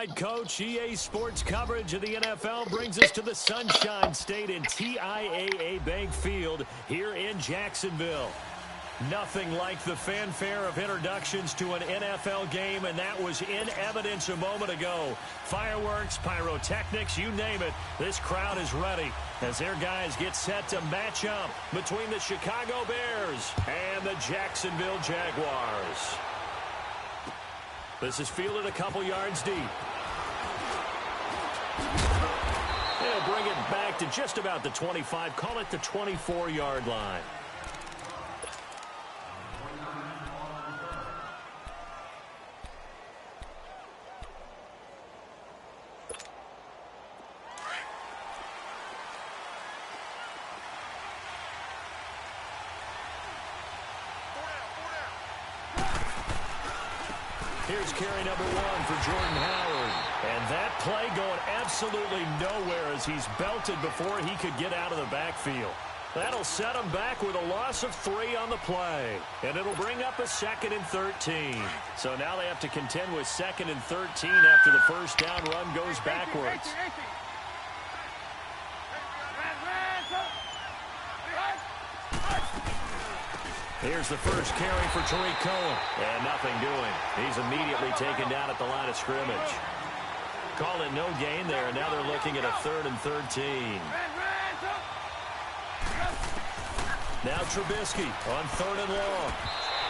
right, Coach. EA Sports coverage of the NFL brings us to the Sunshine State in TIAA Bank Field here in Jacksonville. Nothing like the fanfare of introductions to an NFL game, and that was in evidence a moment ago. Fireworks, pyrotechnics, you name it. This crowd is ready as their guys get set to match up between the Chicago Bears and the Jacksonville Jaguars. This is fielded a couple yards deep. They'll bring it back to just about the 25, call it the 24-yard line. Here's carry number 1 for Jordan Howard. And that play going absolutely nowhere as he's belted before he could get out of the backfield. That'll set him back with a loss of 3 on the play. And it'll bring up a 2nd and 13. So now they have to contend with 2nd and 13 after the first down run goes backwards. Here's the first carry for Tariq Cohen. And nothing doing. He's immediately taken down at the line of scrimmage. Call it no gain there, and now they're looking at a 3rd and 13. Now Trubisky on 3rd and long.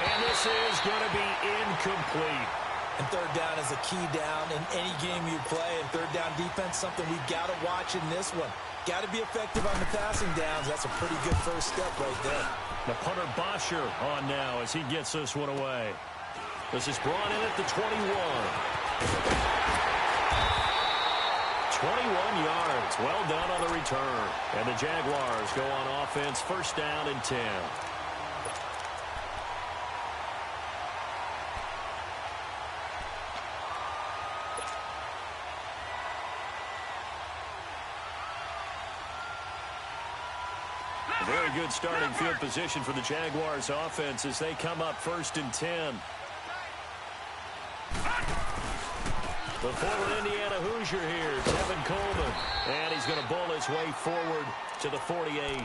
And this is going to be incomplete. And 3rd down is a key down in any game you play. And 3rd down defense, something we've got to watch in this one. Got to be effective on the passing downs. That's a pretty good first step right there. The punter Bosher on now as he gets this one away. This is brought in at the 21. 21 yards. Well done on the return. And the Jaguars go on offense, 1st down and 10. Very good starting field position for the Jaguars offense as they come up 1st and 10. The former Indiana Hoosier here, Tevin Coleman. And he's going to bowl his way forward to the 48.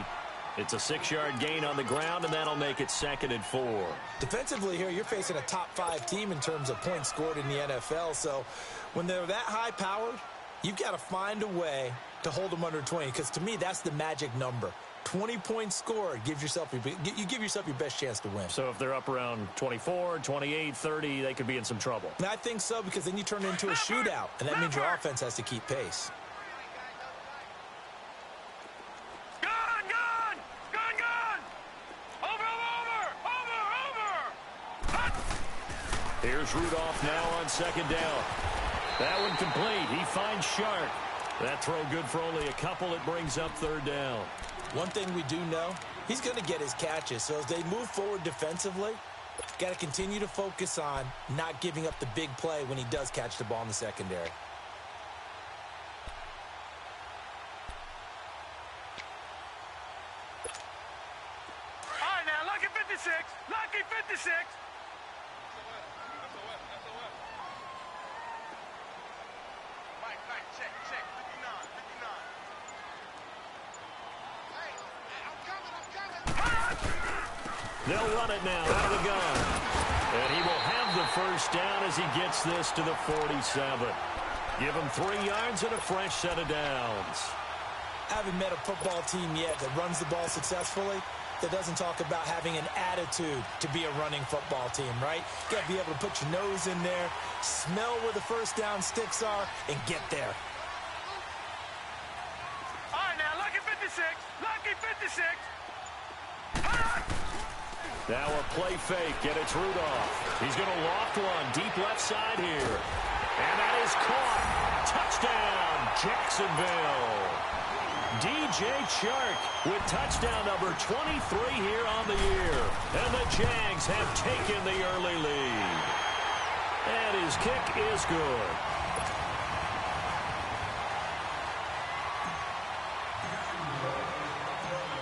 It's a 6-yard gain on the ground, and that'll make it 2nd and 4. Defensively here, you're facing a top 5 team in terms of points scored in the NFL. So when they're that high-powered, you've got to find a way to hold them under 20, because to me, that's the magic number. 20 points scored, you give yourself your best chance to win. So if they're up around 24, 28, 30, they could be in some trouble. And I think so, because then you turn it into a shootout, and that means your offense has to keep pace. Here's Rudolph now on 2nd down. That one complete. He finds Shark. That throw good for only a couple. It brings up 3rd down. One thing we do know, he's going to get his catches. So as they move forward defensively, got to continue to focus on not giving up the big play when he does catch the ball in the secondary. All right, now, lucky 56. Lucky 56. Mike, check. 59. They'll run it now out of the gun. And he will have the 1st down as he gets this to the 47. Give him 3 yards and a fresh set of downs. Haven't met a football team yet that runs the ball successfully, that doesn't talk about having an attitude to be a running football team, right? You got to be able to put your nose in there, smell where the 1st down sticks are, and get there. All right, now, lucky 56. Lucky 56. Now a play fake, and it's Rudolph. He's going to loft one deep left side here. And that is caught. Touchdown, Jacksonville. DJ Chark with touchdown number 23 here on the year. And the Jags have taken the early lead. And his kick is good.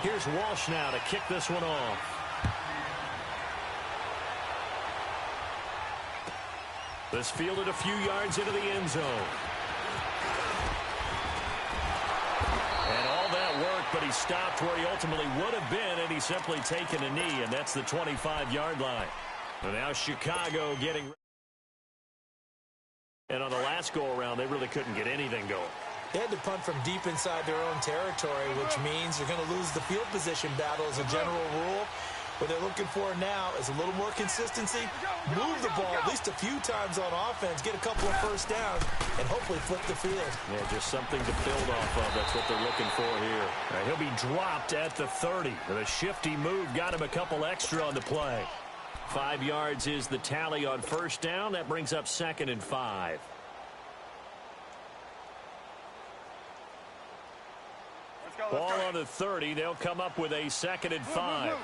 Here's Walsh now to kick this one off. This fielded a few yards into the end zone. And all that work, but he stopped where he ultimately would have been, and he's simply taken a knee, and that's the 25-yard line. And now Chicago getting... And on the last go-around, they really couldn't get anything going. They had to punt from deep inside their own territory, which means they're going to lose the field position battle as a general rule. What they're looking for now is a little more consistency, move the ball at least a few times on offense, get a couple of first downs, and hopefully flip the field. Yeah, just something to build off of. That's what they're looking for here. Right, he'll be dropped at the 30. The shifty move got him a couple extra on the play. 5 yards is the tally on first down. That brings up 2nd and 5. Ball on the 30. They'll come up with a 2nd and 5.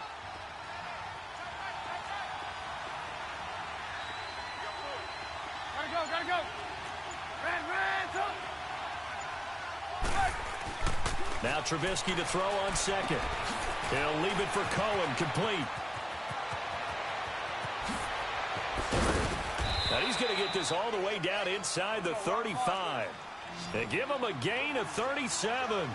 Gotta go. Now Trubisky to throw on 2nd. He'll leave it for Cohen, complete. Now he's going to get this all the way down inside the 35. And give him a gain of 37.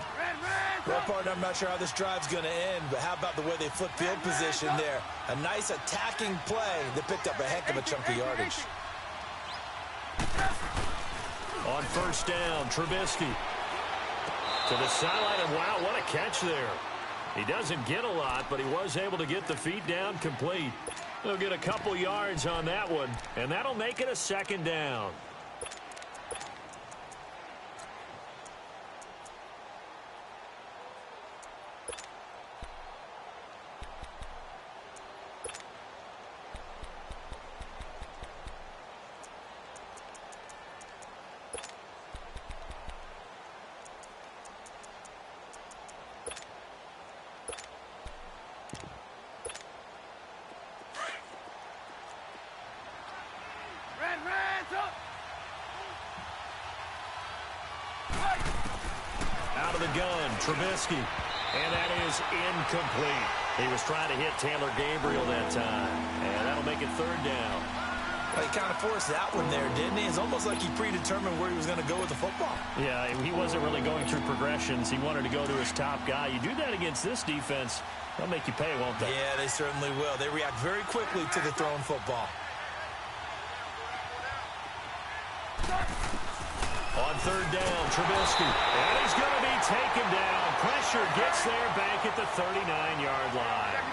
Well, partner, I'm not sure how this drive's going to end, but how about the way they flip field position there? A nice attacking play that picked up a heck of a chunk of yardage. On first down, Trubisky to the sideline, and wow, what a catch there. He doesn't get a lot, but he was able to get the feet down complete. He'll get a couple yards on that one, and that'll make it a 2nd down. Out of the gun, Trubisky. And that is incomplete. He was trying to hit Taylor Gabriel that time. And that'll make it 3rd down. Well, he kind of forced that one there, didn't he? It's almost like he predetermined where he was going to go with the football. Yeah, he wasn't really going through progressions. He wanted to go to his top guy. You do that against this defense, they'll make you pay, won't they? Yeah, they certainly will. They react very quickly to the thrown football. On 3rd down, Trubisky. And he's going to be taken down. Pressure gets there back at the 39-yard line.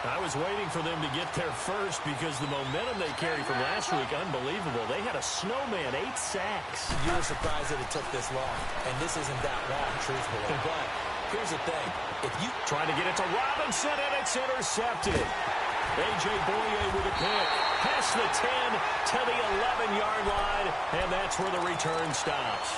I was waiting for them to get there first because the momentum they carried from last week, unbelievable. They had a snowman, 8 sacks. You were surprised that it took this long. And this isn't that long, truthfully. But here's the thing. If you try to get it to Robinson, and it's intercepted. A.J. Boye with a pick. Past the 10 to the 11-yard line, and that's where the return stops.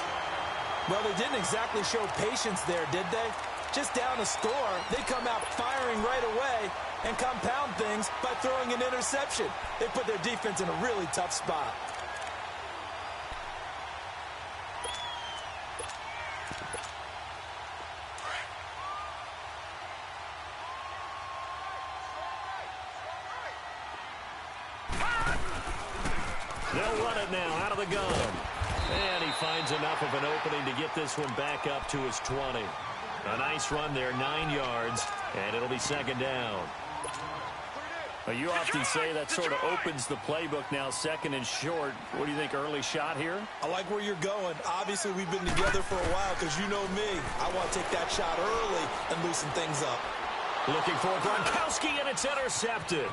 Well, they didn't exactly show patience there, did they? Just down a score, they come out firing right away and compound things by throwing an interception. They put their defense in a really tough spot. They'll run it now out of the gun. And he finds enough of an opening to get this one back up to his 20. A nice run there, 9 yards, and it'll be 2nd down. Well, you often say that sort of opens the playbook now, 2nd and short. What do you think, early shot here? I like where you're going. Obviously, we've been together for a while because you know me. I want to take that shot early and loosen things up. Looking for Gronkowski, and it's intercepted.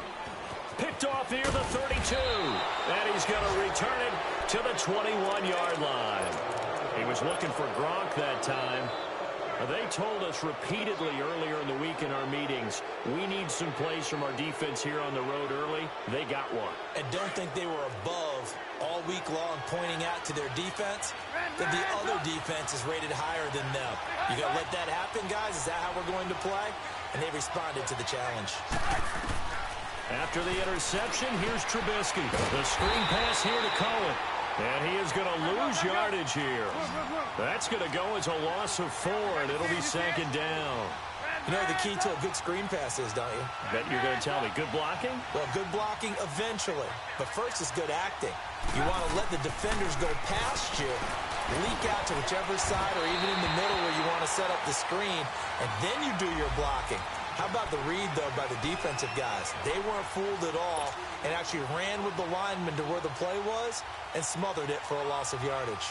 Picked off near the 32. And he's going to return it to the 21-yard line. He was looking for Gronk that time. They told us repeatedly earlier in the week in our meetings, we need some plays from our defense here on the road early. They got one. And don't think they were above all week long pointing out to their defense that the other defense is rated higher than them. You going to let that happen, guys? Is that how we're going to play? And they responded to the challenge. After the interception, here's Trubisky. The screen pass here to Cohen. And he is going to lose yardage here. That's going to go as a loss of 4, and it'll be 2nd down. You know the key to a good screen pass is, don't you? Bet you're going to tell me. Good blocking? Well, good blocking eventually. But first is good acting. You want to let the defenders go past you, leak out to whichever side or even in the middle where you want to set up the screen, and then you do your blocking. How about the read, though, by the defensive guys? They weren't fooled at all and actually ran with the lineman to where the play was and smothered it for a loss of yardage.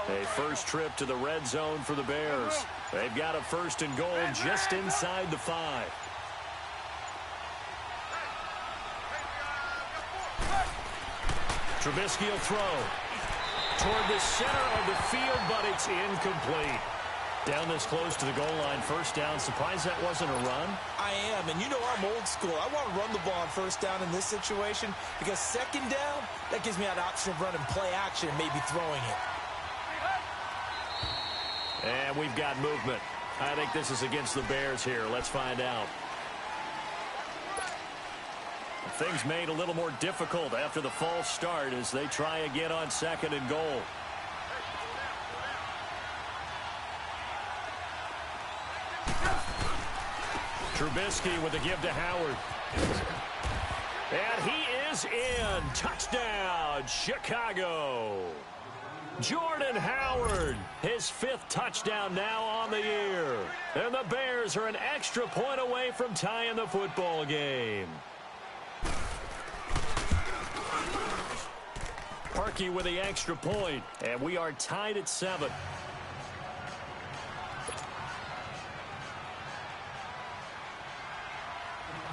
A first trip to the red zone for the Bears. They've got a 1st and goal just inside the 5. Trubisky will throw toward the center of the field, but it's incomplete. Down this close to the goal line, 1st down. Surprised that wasn't a run? I am, and you know I'm old school. I want to run the ball on 1st down in this situation because 2nd down, that gives me that option of running play action and maybe throwing it. And we've got movement. I think this is against the Bears here. Let's find out. Things made a little more difficult after the false start as they try again on 2nd and goal. Trubisky with a give to Howard. And he is in. Touchdown, Chicago. Jordan Howard, his 5th touchdown now on the year. And the Bears are an extra point away from tying the football game. Parkey with the extra point, and we are tied at 7.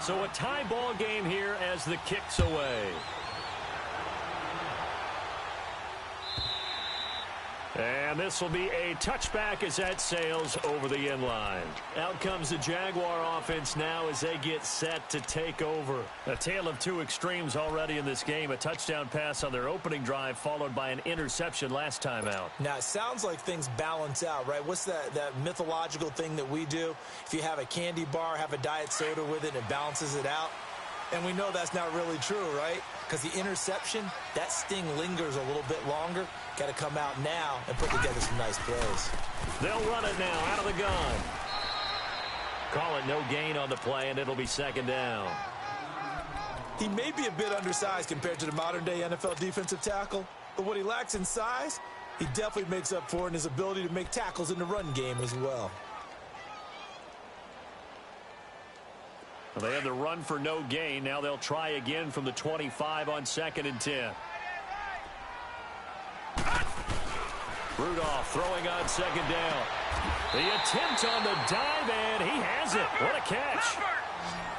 So a tie ball game here as the kick's away. And this will be a touchback as that sails over the end line. Out comes the Jaguar offense now as they get set to take over. A tale of two extremes already in this game. A touchdown pass on their opening drive followed by an interception last time out. Now, it sounds like things balance out, right? What's that mythological thing that we do? If you have a candy bar, have a diet soda with it, and it balances it out. And we know that's not really true, right? Because the interception, that sting lingers a little bit longer. Got to come out now and put together some nice plays. They'll run it now out of the gun. Call it no gain on the play, and it'll be 2nd down. He may be a bit undersized compared to the modern-day NFL defensive tackle, but what he lacks in size, he definitely makes up for in his ability to make tackles in the run game as well. Well, they had the run for no gain. Now they'll try again from the 25 on 2nd and 10. Rudolph throwing on 2nd down. The attempt on the dive, and he has it. What a catch.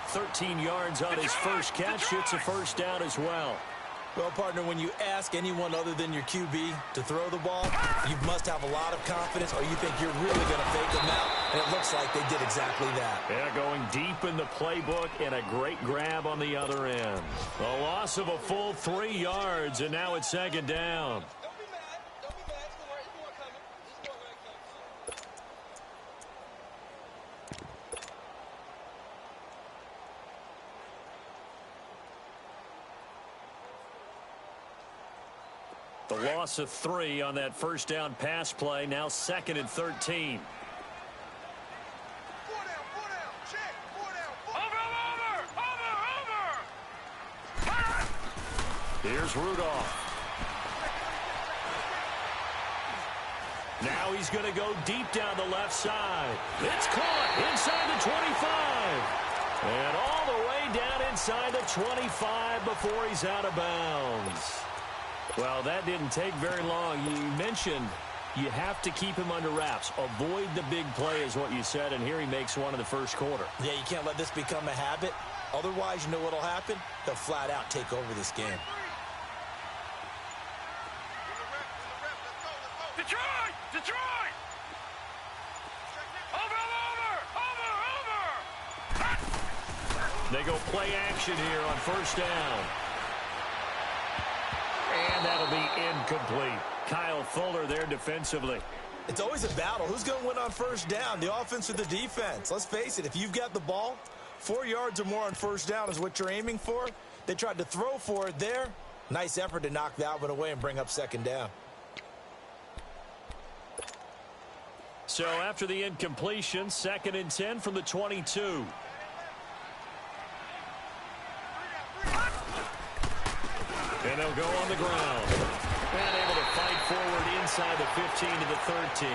13 yards on his first catch. It's a 1st down as well. Well, partner, when you ask anyone other than your QB to throw the ball, you must have a lot of confidence or you think you're really going to fake them out, and it looks like they did exactly that. Yeah, going deep in the playbook and a great grab on the other end. A loss of a full 3 yards, and now it's 2nd down. The loss of 3 on that 1st down pass play. Now 2nd and 13. Here's Rudolph. Now he's going to go deep down the left side. It's caught inside the 25. And all the way down inside the 25 before he's out of bounds. Well, that didn't take very long. You mentioned you have to keep him under wraps. Avoid the big play is what you said, and here he makes one in the 1st quarter. Yeah, you can't let this become a habit. Otherwise, you know what will happen? They'll flat out take over this game. Detroit! Detroit! Over! They go play action here on 1st down. And that'll be incomplete. Kyle Fuller there defensively. It's always a battle. Who's going to win on first down, the offense or the defense? Let's face it, if you've got the ball, 4 yards or more on first down is what you're aiming for. They tried to throw for it there. Nice effort to knock that one away and bring up second down. So after the incompletion, 2nd and 10 from the 22. And they'll go on the ground. And able to fight forward inside the 15 to the 13.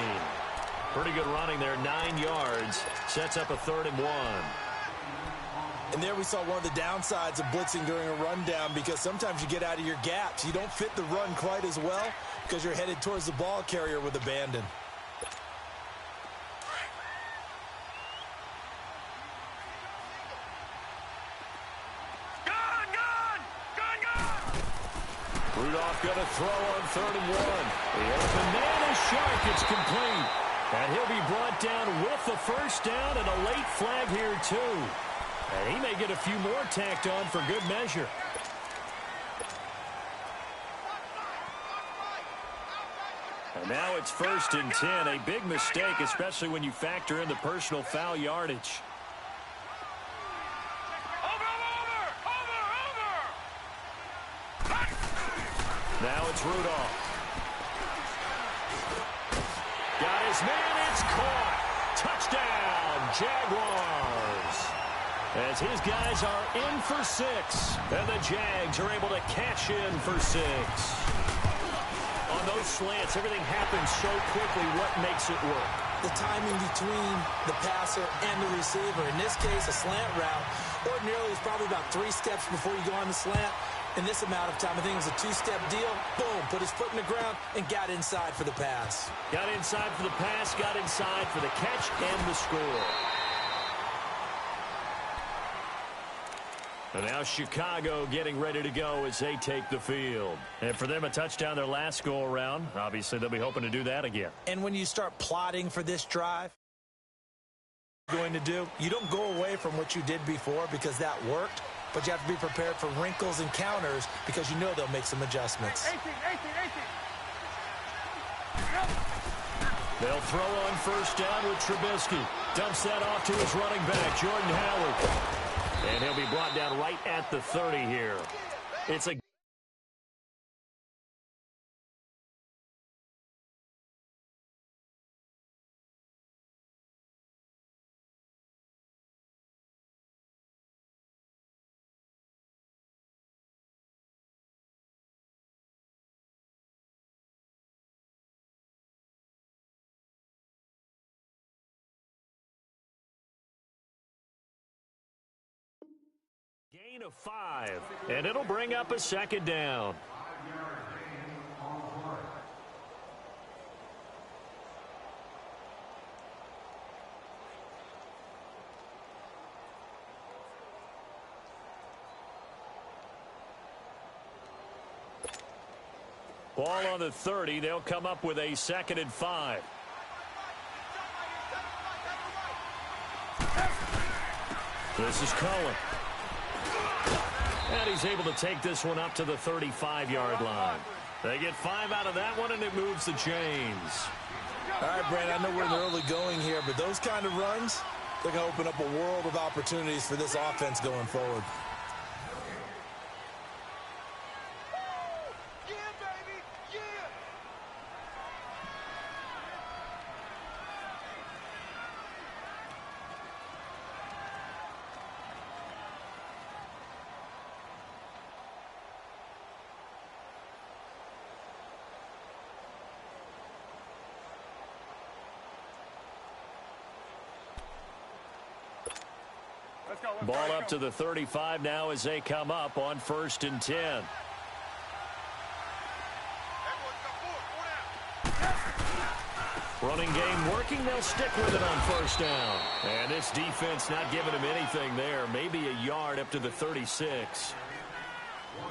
Pretty good running there, 9 yards. Sets up a 3rd and 1. And there we saw one of the downsides of blitzing during a rundown, because sometimes you get out of your gaps. You don't fit the run quite as well because you're headed towards the ball carrier with abandon. Rudolph going to throw on 3rd and 1. The open man is sharp. It's complete. And he'll be brought down with the first down and a late flag here, too. And he may get a few more tacked on for good measure. And now it's 1st and 10. A big mistake, especially when you factor in the personal foul yardage. Now it's Rudolph. Got his man, it's caught. Touchdown, Jaguars. As his guys are in for 6. And the Jags are able to cash in for 6. On those slants, everything happens so quickly. What makes it work? The timing between the passer and the receiver. In this case, a slant route. Ordinarily, it's probably about 3 steps before you go on the slant. In this amount of time, I think it was a 2-step deal. Boom, put his foot in the ground and got inside for the pass. Got inside for the pass, got inside for the catch and the score. And now Chicago getting ready to go as they take the field. And for them, a touchdown their last go-around. Obviously, they'll be hoping to do that again. And when you start plotting for this drive, going to do, you don't go away from what you did before because that worked. But you have to be prepared for wrinkles and counters because you know they'll make some adjustments. 18. They'll throw on first down with Trubisky. Dumps that off to his running back, Jordan Howard. And he'll be brought down right at the 30 here. It's a gain of 5, and it'll bring up a 2nd down. Ball on the 30. They'll come up with a 2nd and 5. This is Cohen. And he's able to take this one up to the 35-yard line. They get 5 out of that one, and it moves the chains. All right, Brandon, I know we're in the early going here, but those kind of runs, they're going to open up a world of opportunities for this offense going forward. Ball up to the 35 now as they come up on 1st and 10. Running game working. They'll stick with it on first down. And this defense not giving him anything there. Maybe a yard up to the 36.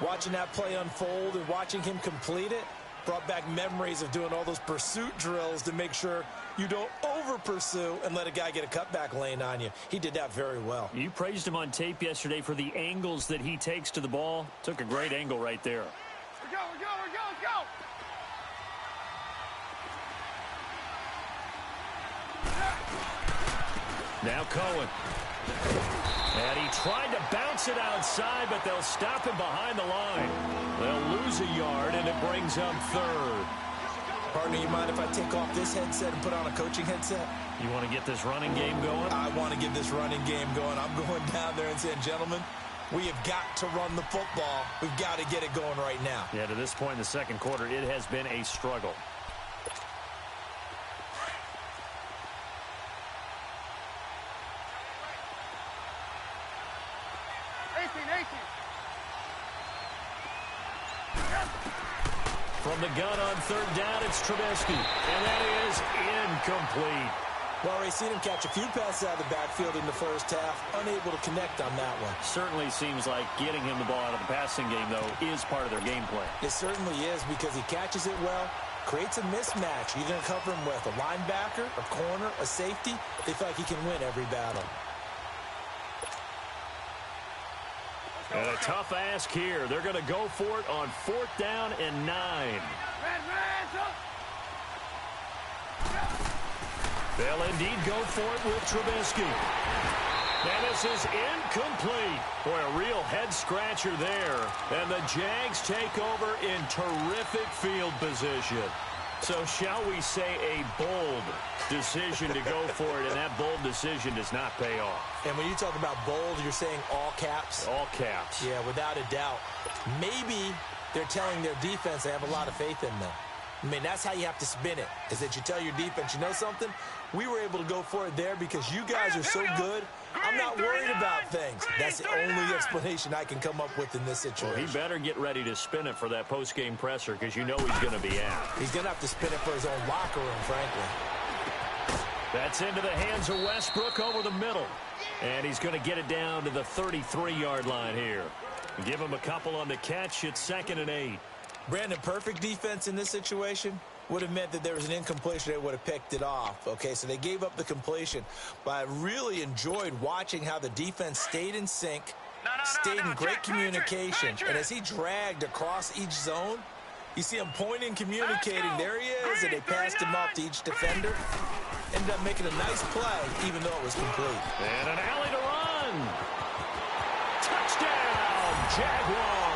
Watching that play unfold and watching him complete it brought back memories of doing all those pursuit drills to make sure you don't over-pursue and let a guy get a cutback lane on you. He did that very well. You praised him on tape yesterday for the angles that he takes to the ball. Took a great angle right there. Let's go. Now Cohen. And he tried to bounce it outside, but they'll stop him behind the line. They'll lose a yard, and it brings up third. Partner, you mind if I take off this headset and put on a coaching headset? You want to get this running game going? I want to get this running game going. I'm going down there and saying, gentlemen, we have got to run the football. We've got to get it going right now. Yeah, to this point in the second quarter, it has been a struggle. From the gun on third down, it's Trubisky. And that is incomplete. Well, we've seen him catch a few passes out of the backfield in the first half. Unable to connect on that one. Certainly seems like getting him the ball out of the passing game, though, is part of their game plan. It certainly is because he catches it well, creates a mismatch. You're going to cover him with a linebacker, a corner, a safety. They feel like he can win every battle. And a tough ask here. They're going to go for it on 4th down and 9. They'll indeed go for it with Trubisky. And this is incomplete. Boy, a real head-scratcher there. And the Jags take over in terrific field position. So shall we say a bold decision to go for it, and that bold decision does not pay off. And when you talk about bold, you're saying all caps? All caps. Yeah, without a doubt. Maybe they're telling their defense they have a lot of faith in them. I mean, that's how you have to spin it, is that you tell your defense, you know something? We were able to go for it there because you guys are so good. I'm not worried about things. That's the only explanation I can come up with in this situation. Well, he better get ready to spin it for that post-game presser because you know he's going to be out. He's going to have to spin it for his own locker room, frankly. That's into the hands of Westbrook over the middle. And he's going to get it down to the 33-yard line here. Give him a couple on the catch. It's 2nd and 8. Brandon, perfect defense in this situation would have meant that there was an incompletion. They would have picked it off. Okay, so they gave up the completion. But I really enjoyed watching how the defense stayed in sync, stayed in great communication. And as he dragged across each zone, you see him pointing, communicating. There he is, and they passed him off to each defender. Ended up making a nice play, even though it was complete. And an alley to run. Touchdown, Jaguars.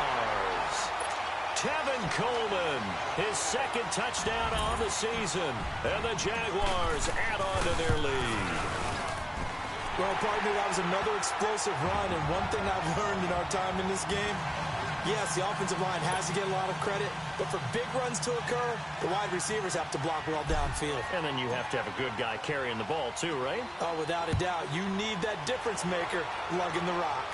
Tevin Coleman, his 2nd touchdown on the season. And the Jaguars add on to their lead. Well, partner, that was another explosive run. And one thing I've learned in our time in this game, yes, the offensive line has to get a lot of credit. But for big runs to occur, the wide receivers have to block well downfield. And then you have to have a good guy carrying the ball too, right? Oh, without a doubt. You need that difference maker lugging the rock.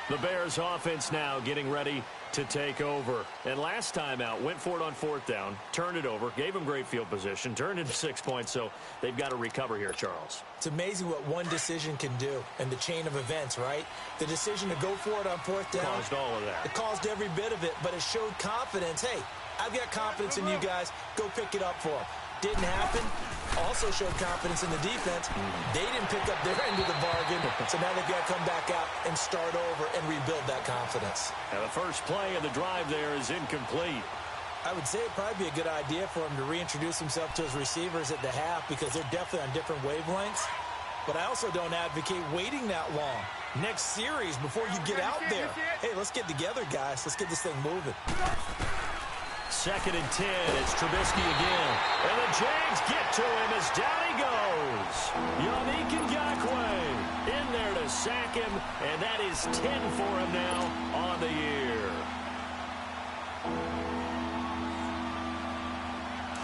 The Bears offense now getting ready to take over. And last time out, went for it on 4th down, turned it over, gave them great field position, turned into 6 points, so they've got to recover here, Charles. It's amazing what one decision can do in the chain of events, right? The decision to go for it on 4th down. Caused all of that. It caused every bit of it, but it showed confidence. Hey, I've got confidence in you guys. Go pick it up for them. Didn't happen. Also showed confidence in the defense. They didn't pick up their end of the bargain, so now they've got to come back out and start over and rebuild that confidence. And the first play of the drive there is incomplete. I would say it'd probably be a good idea for him to reintroduce himself to his receivers at the half because they're definitely on different wavelengths. But I also don't advocate waiting that long. Next series, before you get out there, hey, let's get together, guys. Let's get this thing moving. 2nd and 10. It's Trubisky again. And the Jags get to him as down he goes. Yannick Ngakoue in there to sack him. And that is 10 for him now on the year.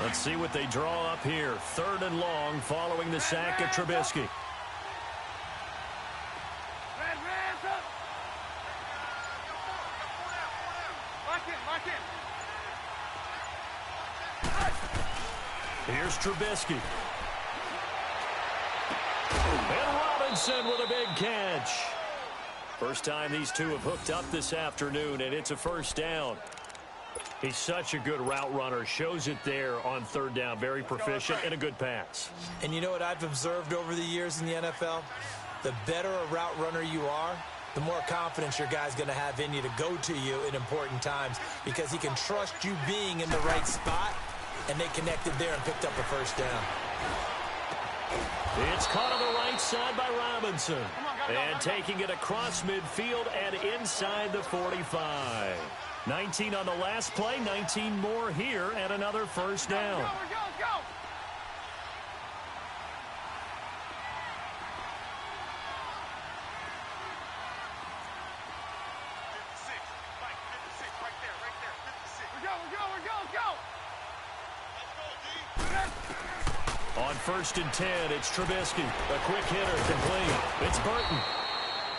Let's see what they draw up here. 3rd and long following the sack of Trubisky. Here's Trubisky. And Robinson with a big catch. First time these two have hooked up this afternoon, and it's a 1st down. He's such a good route runner. Shows it there on 3rd down. Very proficient and a good pass. And you know what I've observed over the years in the NFL? The better a route runner you are, the more confidence your guy's going to have in you to go to you in important times because he can trust you being in the right spot and they connected there and picked up a first down. It's caught on the right side by Robinson. And taking it across midfield and inside the 45. 19 on the last play, 19 more here, and another first down. Go. On 1st and 10, it's Trubisky. A quick hitter, complete. It's Burton.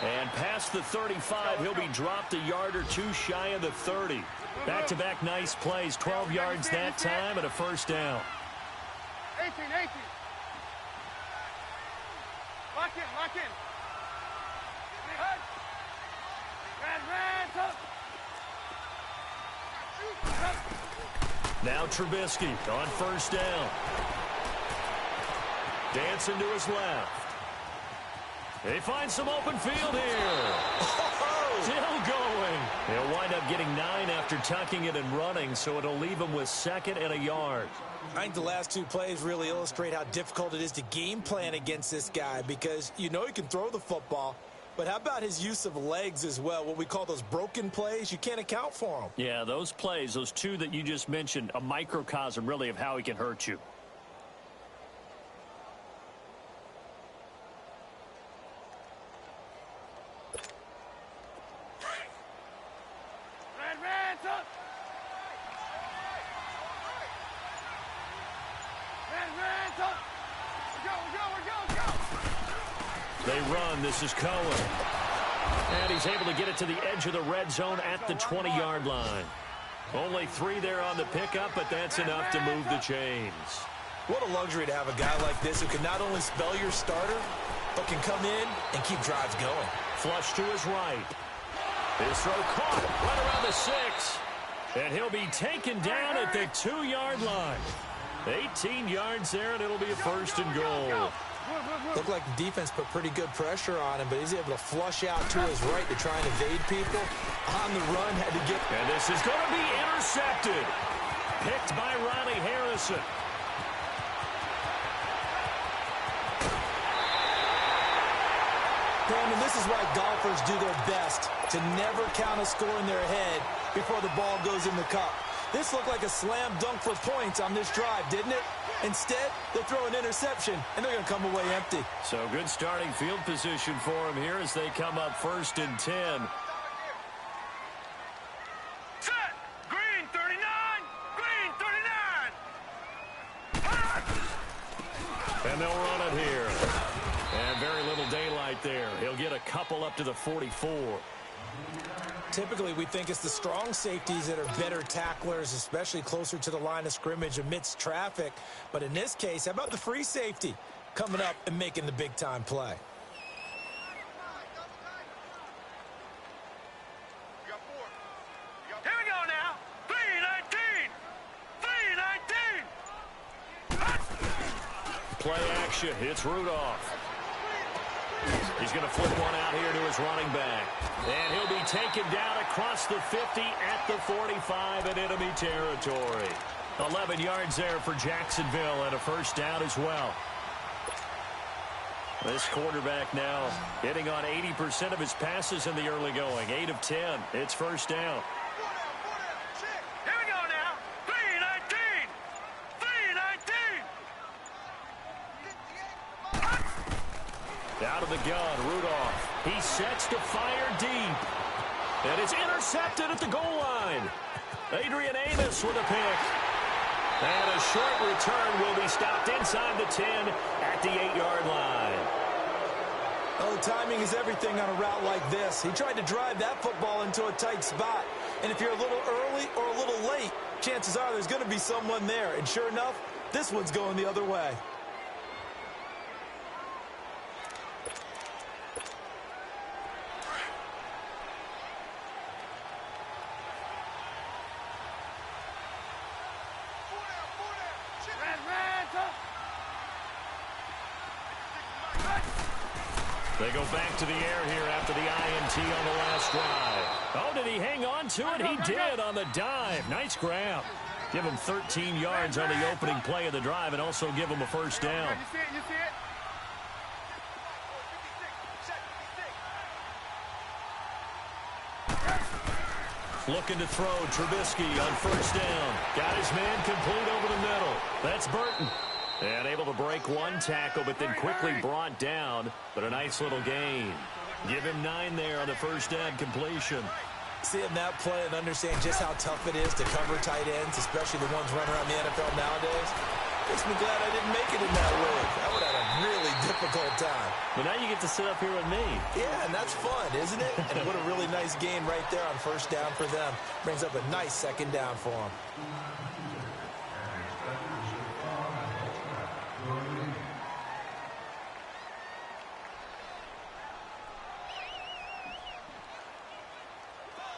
And past the 35, he'll be dropped a yard or two shy of the 30. Back-to-back nice plays, 12 yards that time and a first down. 18. Lock in. Now Trubisky on first down. Dancing to his left. They find some open field here. Still going. He'll wind up getting 9 after tucking it and running, so it'll leave him with 2nd and a yard. I think the last 2 plays really illustrate how difficult it is to game plan against this guy because you know he can throw the football, but how about his use of legs as well? What we call those broken plays, you can't account for them. Yeah, those plays, those 2 that you just mentioned, a microcosm really of how he can hurt you. They run. This is Cohen. And he's able to get it to the edge of the red zone at the 20-yard line. Only 3 there on the pickup, but that's enough to move the chains. What a luxury to have a guy like this who can not only spell your starter, but can come in and keep drives going. Flush to his right. His throw caught right around the 6. And he'll be taken down at the 2-yard line. 18 yards there, and it'll be a 1st and goal. Looked like the defense put pretty good pressure on him, but he's able to flush out to his right to try and evade people. On the run, had to get... And this is going to be intercepted. Picked by Ronnie Harrison. Brandon, this is why golfers do their best to never count a score in their head before the ball goes in the cup. This looked like a slam dunk for points on this drive, didn't it? Instead, they'll throw an interception, and they're going to come away empty. So good starting field position for them here as they come up 1st and 10. Set! Green 39! Green 39! And they'll run it here. And very little daylight there. He'll get a couple up to the 44. Typically, we think it's the strong safeties that are better tacklers, especially closer to the line of scrimmage amidst traffic. But in this case, how about the free safety coming up and making the big-time play? Here we go now. 3-19. Play action. It's Rudolph. He's going to flip one out here to his running back. And he'll be taken down across the 50 at the 45 in enemy territory. 11 yards there for Jacksonville and a first down as well. This quarterback now hitting on 80% of his passes in the early going. 8 of 10. It's first down. Here we go now. 3-19. 3-19. Out of the gun, Rudolph. He sets to fire deep. And it's intercepted at the goal line. Adrian Amos with a pick. And a short return will be stopped inside the 10 at the 8-yard line. Oh, timing is everything on a route like this. He tried to drive that football into a tight spot. And if you're a little early or a little late, chances are there's going to be someone there. And sure enough, this one's going the other way. They go back to the air here after the INT on the last drive. Oh, did he hang on to it? He did on the dive. Nice grab. Give them 13 yards on the opening play of the drive and also give them a first down. You see it? You see it? Looking to throw, Trubisky on first down. Got his man complete over the middle. That's Burton. And able to break one tackle, but then quickly brought down. But a nice little gain. Give him 9 there on the first down completion. Seeing that play and understand just how tough it is to cover tight ends, especially the ones running around the NFL nowadays, makes me glad I didn't make it in that league. I would have had a really difficult time. But now you get to sit up here with me. Yeah, and that's fun, isn't it? And what a really nice gain right there on first down for them. Brings up a nice second down for them.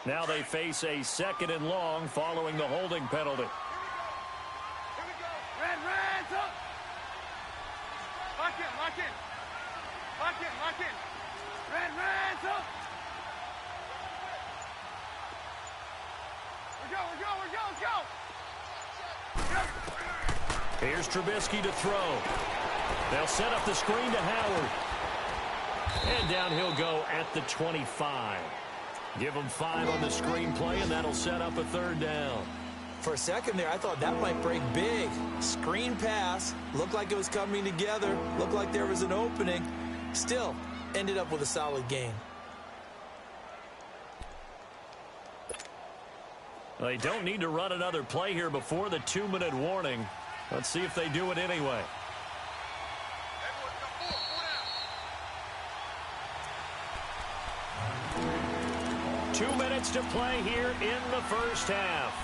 Now they face a 2nd and long following the holding penalty. Hands up! Lock in, lock in. Lock in, lock in. Hands up! Let's go. Here's Trubisky to throw. They'll set up the screen to Howard. And down he'll go at the 25. Give him 5 on the screen play, and that'll set up a 3rd down. For a second there, I thought that might break big. Screen pass. Looked like it was coming together. Looked like there was an opening. Still, ended up with a solid gain. They don't need to run another play here before the 2-minute warning. Let's see if they do it anyway. 2 minutes to play here in the first half.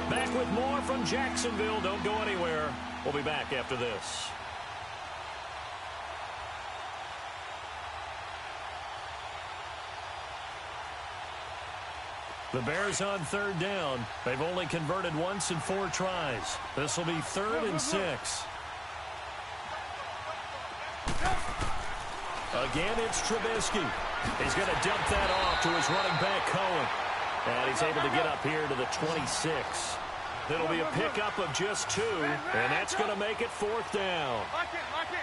Back with more from Jacksonville. Don't go anywhere. We'll be back after this. The Bears on 3rd down. They've only converted once in 4 tries. This will be 3rd and 6. Again, it's Trubisky. He's going to dump that off to his running back, Cohen. And he's able to get up here to the 26. It'll be a pickup of just 2, and that's going to make it 4th down. Lock in, lock in.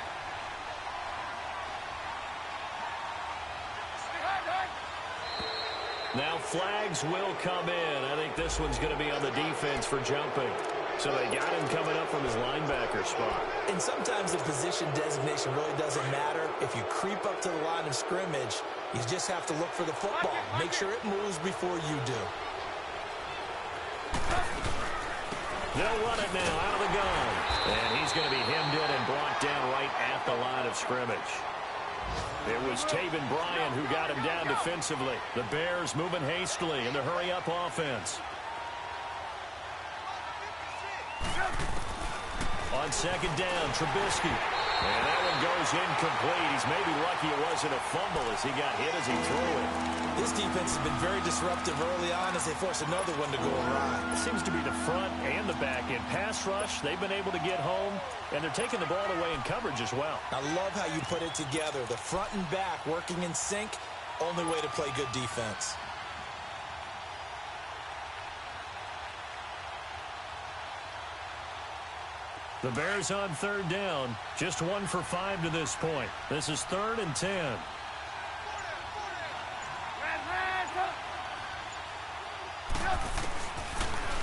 Now flags will come in. I think this one's going to be on the defense for jumping. So they got him coming up from his linebacker spot. And sometimes the position designation really doesn't matter. If you creep up to the line of scrimmage, you just have to look for the football. Make sure it moves before you do. They'll run it now out of the gun. And he's going to be hemmed in and brought down right at the line of scrimmage. It was Taven Bryan who got him down defensively. The Bears moving hastily in the hurry-up offense. On 2nd down, Trubisky. And that one goes incomplete. He's maybe lucky it wasn't a fumble as he got hit as he threw it. This defense has been very disruptive early on as they force another one to go awry. It seems to be the front and the back end. Pass rush, they've been able to get home, and they're taking the ball away in coverage as well. I love how you put it together. The front and back working in sync, only way to play good defense. The Bears on 3rd down, just 1 for 5 to this point. This is 3rd and 10.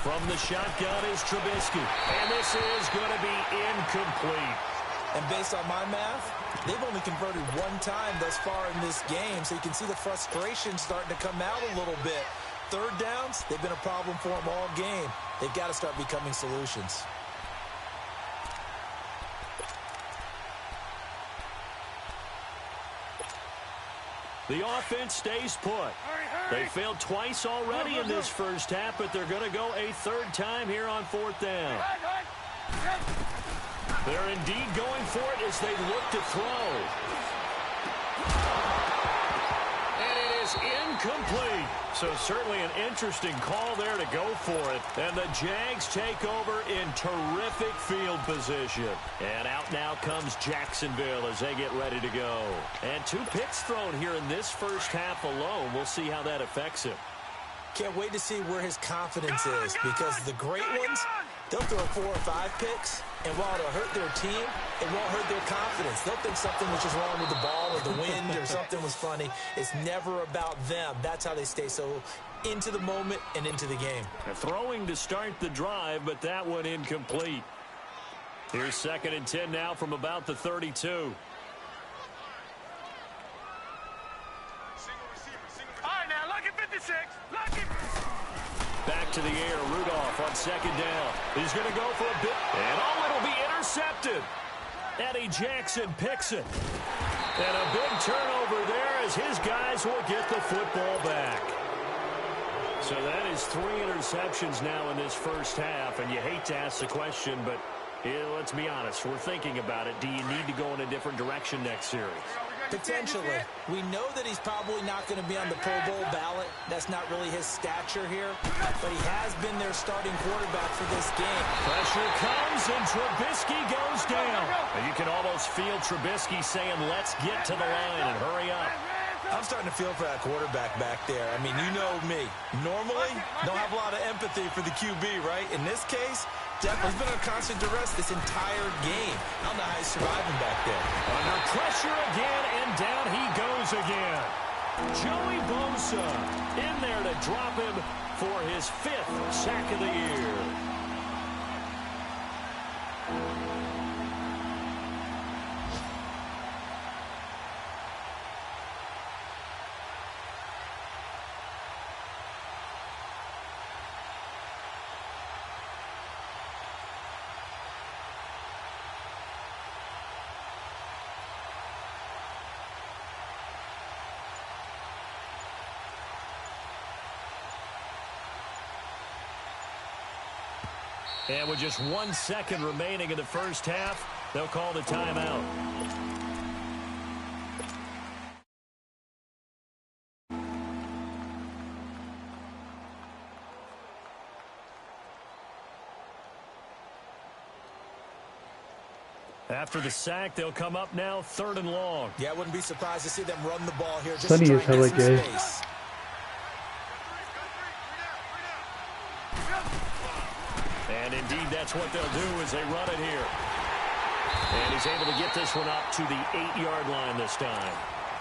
From the shotgun is Trubisky, and this is going to be incomplete. And based on my math, they've only converted 1 time thus far in this game, so you can see the frustration starting to come out a little bit. 3rd downs, they've been a problem for them all game. They've got to start becoming solutions. The offense stays put. They failed twice already in this first half, but they're going to go a 3rd time here on 4th down. They're indeed going for it as they look to throw. And it is incomplete. So certainly an interesting call there to go for it. And the Jags take over in terrific field position. And out now comes Jacksonville as they get ready to go. And 2 picks thrown here in this first half alone. We'll see how that affects him. Can't wait to see where his confidence is, because the great ones, They'll throw 4 or 5 picks, and while it'll hurt their team, it won't hurt their confidence. They'll think something was just wrong with the ball or the wind or something was funny. It's never about them. That's how they stay so into the moment and into the game. Throwing to start the drive, but that one incomplete. Here's 2nd and 10 now from about the 32. All right, now, look at 56. Look at... Back to the air, Rudolph on 2nd down. He's going to go for a bit, and it'll be intercepted. Eddie Jackson picks it. And a big turnover there as his guys will get the football back. So that is 3 interceptions now in this first half, and you hate to ask the question, but let's be honest, we're thinking about it. Do you need to go in a different direction next series? Potentially. We know that he's probably not going to be on the Pro Bowl ballot. That's not really his stature here, but he has been their starting quarterback for this game. Pressure comes, and Trubisky goes down. And you can almost feel Trubisky saying, let's get to the line and hurry up. I'm starting to feel for that quarterback back there. I mean, you know me. Normally, don't have a lot of empathy for the QB, right? In this case, definitely has been on constant duress this entire game. I don't know how he's surviving back there. Under pressure again, and down he goes again. Joey Bosa in there to drop him for his 5th sack of the year. And with just 1 second remaining in the first half, they'll call the timeout. After the sack, they'll come up now 3rd and long. Yeah, I wouldn't be surprised to see them run the ball here. Just Sunny to is try and hella get some gay. space. And indeed, that's what they'll do as they run it here. And he's able to get this one up to the 8-yard line this time.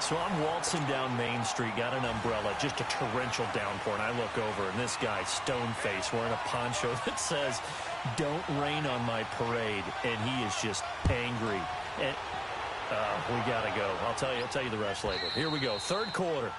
So I'm waltzing down Main Street, got an umbrella, just a torrential downpour, and I look over, and this guy, stone-faced, wearing a poncho that says, "Don't rain on my parade," and he is just angry. And we got to go. I'll tell you the rest later. Here we go, 3rd quarter.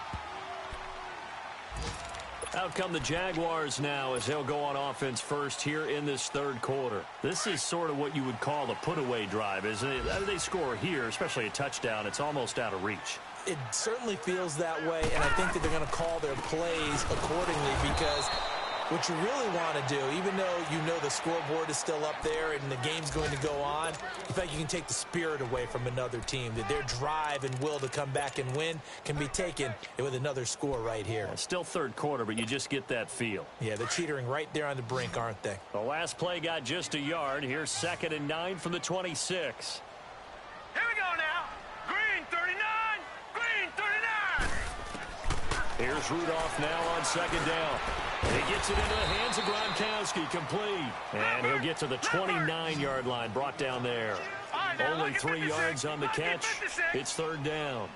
Out come the Jaguars now as they'll go on offense first here in this 3rd quarter. This is sort of what you would call a put-away drive, isn't it? They score here, especially a touchdown. It's almost out of reach. It certainly feels that way, and I think that they're going to call their plays accordingly because what you really want to do, even though you know the scoreboard is still up there and the game's going to go on, in fact, you can take the spirit away from another team. That their drive and will to come back and win can be taken with another score right here. It's still 3rd quarter, but you just get that feel. Yeah, they're teetering right there on the brink, aren't they? The last play got just a yard. Here's 2nd and 9 from the 26. Here we go now. Green 39. Green 39. Here's Rudolph now on 2nd down. He gets it into the hands of Gronkowski, complete. And he'll get to the 29-yard line, brought down there. Only 3 yards on the catch. It's 3rd down.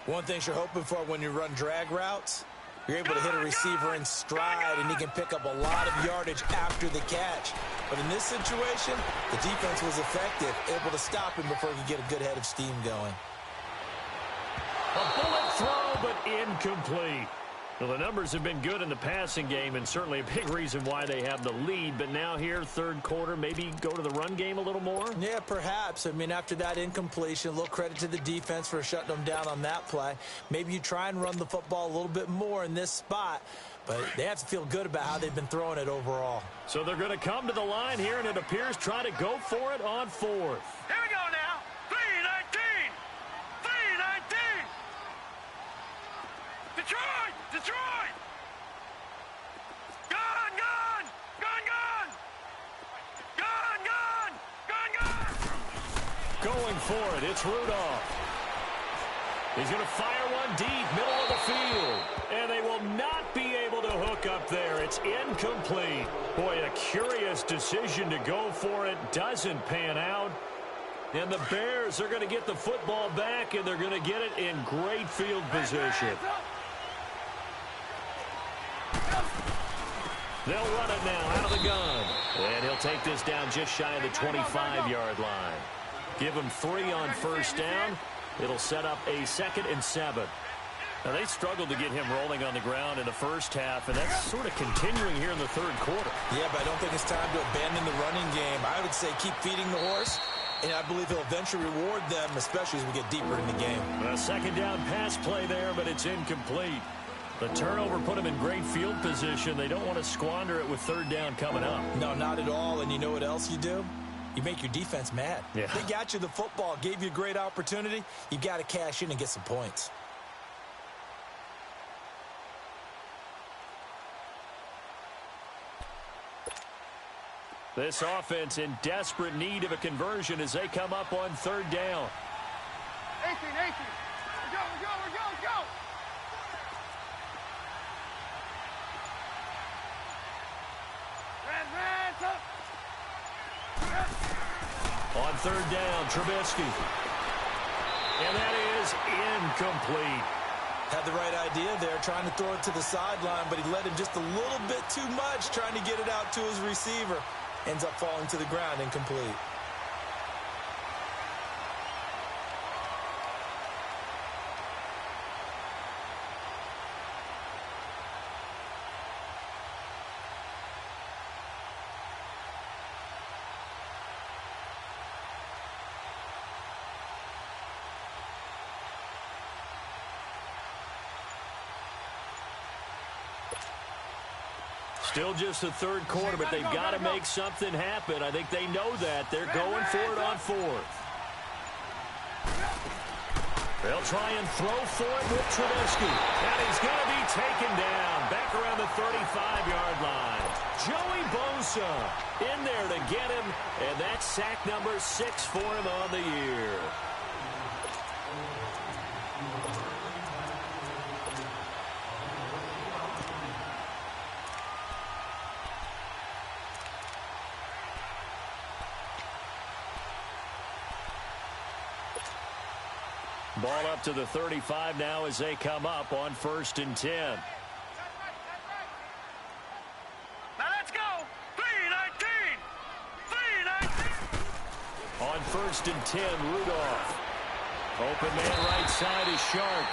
One thing you're hoping for when you run drag routes, you're able to hit a receiver in stride, and he can pick up a lot of yardage after the catch. But in this situation, the defense was effective, able to stop him before he could get a good head of steam going. A bullet throw, but incomplete. Well, the numbers have been good in the passing game, and certainly a big reason why they have the lead. But now here, 3rd quarter, maybe go to the run game a little more? Yeah, perhaps. I mean, after that incompletion, a little credit to the defense for shutting them down on that play. Maybe you try and run the football a little bit more in this spot. But they have to feel good about how they've been throwing it overall. So they're going to come to the line here, and it appears try to go for it on 4th. Here we go now. 319. 319. Detroit. Detroit. Gone, gone. Gone, gone. Gone, gone. Gone, gone. Going for it, it's Rudolph. He's going to fire one deep, middle of the field. And they will not be able to hook look up there. It's incomplete. Boy, a curious decision to go for it. Doesn't pan out. And the Bears are going to get the football back, and they're going to get it in great field position. They'll run it now out of the gun. And he'll take this down just shy of the 25-yard line. Give him 3 on first down. It'll set up a 2nd and 7. Now, they struggled to get him rolling on the ground in the first half, and that's sort of continuing here in the third quarter. Yeah, but I don't think it's time to abandon the running game. I would say keep feeding the horse, and I believe he'll eventually reward them, especially as we get deeper in the game. A 2nd down pass play there, but it's incomplete. The turnover put them in great field position. They don't want to squander it with 3rd down coming up. No, not at all, and you know what else you do? You make your defense mad. Yeah. They got you the football, gave you a great opportunity. You've got to cash in and get some points. This offense in desperate need of a conversion as they come up on 3rd down. 18. Let's go. Red, up. On 3rd down, Trubisky. And that is incomplete. Had the right idea there, trying to throw it to the sideline, but he led him just a little bit too much, trying to get it out to his receiver. Ends up falling to the ground, incomplete. Still just the 3rd quarter, but they've got to make something happen. I think they know that. They're going for it on 4th. They'll try and throw for it with Trubisky. And he's going to be taken down back around the 35-yard line. Joey Bosa in there to get him, and that's sack number 6 for him on the year. Ball up to the 35 now as they come up on 1st and 10. Now let's go. 3-19. On 1st and 10, Rudolph. Open man right side is Sharp.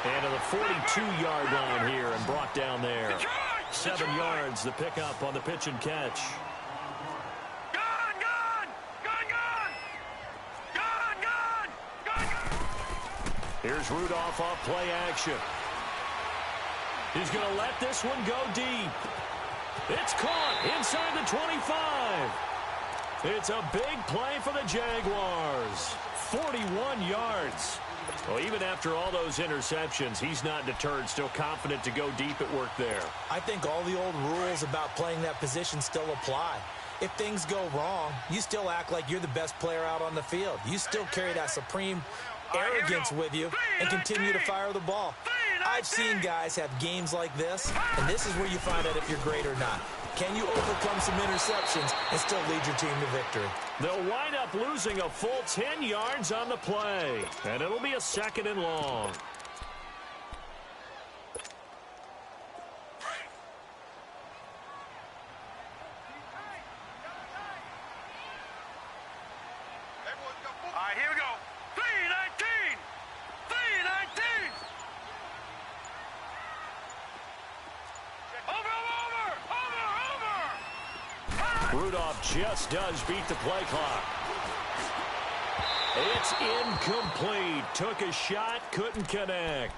And to the 42-yard line here and brought down there. 7 yards, the pickup on the pitch and catch. Here's Rudolph off play action. He's going to let this one go deep. It's caught inside the 25. It's a big play for the Jaguars. 41 yards. Well, even after all those interceptions, he's not deterred, still confident to go deep at work there. I think all the old rules about playing that position still apply. If things go wrong, you still act like you're the best player out on the field. You still carry that supreme arrogance with you and continue to fire the ball. I've seen guys have games like this, and this is where you find out if you're great or not. Can you overcome some interceptions and still lead your team to victory? They'll wind up losing a full 10 yards on the play, and it'll be a 2nd and long. All right, here we go. 3-19. Rudolph just does beat the play clock. It's incomplete. Took a shot, couldn't connect.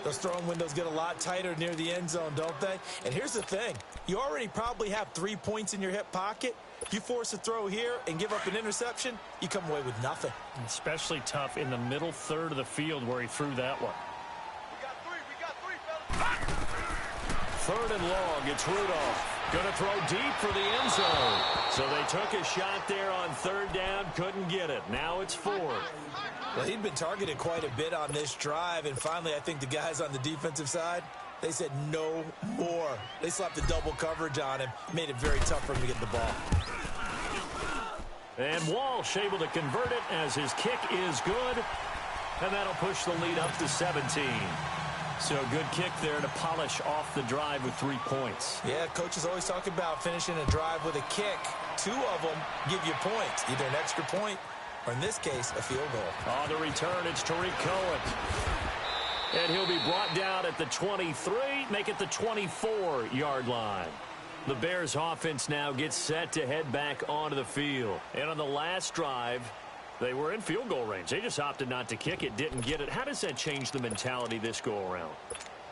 Those throwing windows get a lot tighter near the end zone, don't they? And here's the thing. You already probably have 3 points in your hip pocket. You force a throw here and give up an interception, you come away with nothing. Especially tough in the middle third of the field where he threw that one. We got three, fellas. 3rd and long, it's Rudolph. Going to throw deep for the end zone. So they took a shot there on 3rd down, couldn't get it. Now it's 4th. Well, he'd been targeted quite a bit on this drive, and finally I think the guys on the defensive side, They said no more. They slapped the double coverage on him, made it very tough for him to get the ball. And Walsh able to convert it as his kick is good. And that'll push the lead up to 17. So good kick there to polish off the drive with 3 points. Yeah, coaches always talk about finishing a drive with a kick. 2 of them give you points, either an extra point or, in this case, a field goal. On the return, it's Tariq Cohen. And he'll be brought down at the 23, make it the 24-yard line. The Bears offense now gets set to head back onto the field. And on the last drive, they were in field goal range. They just opted not to kick it, didn't get it. How does that change the mentality this go-around?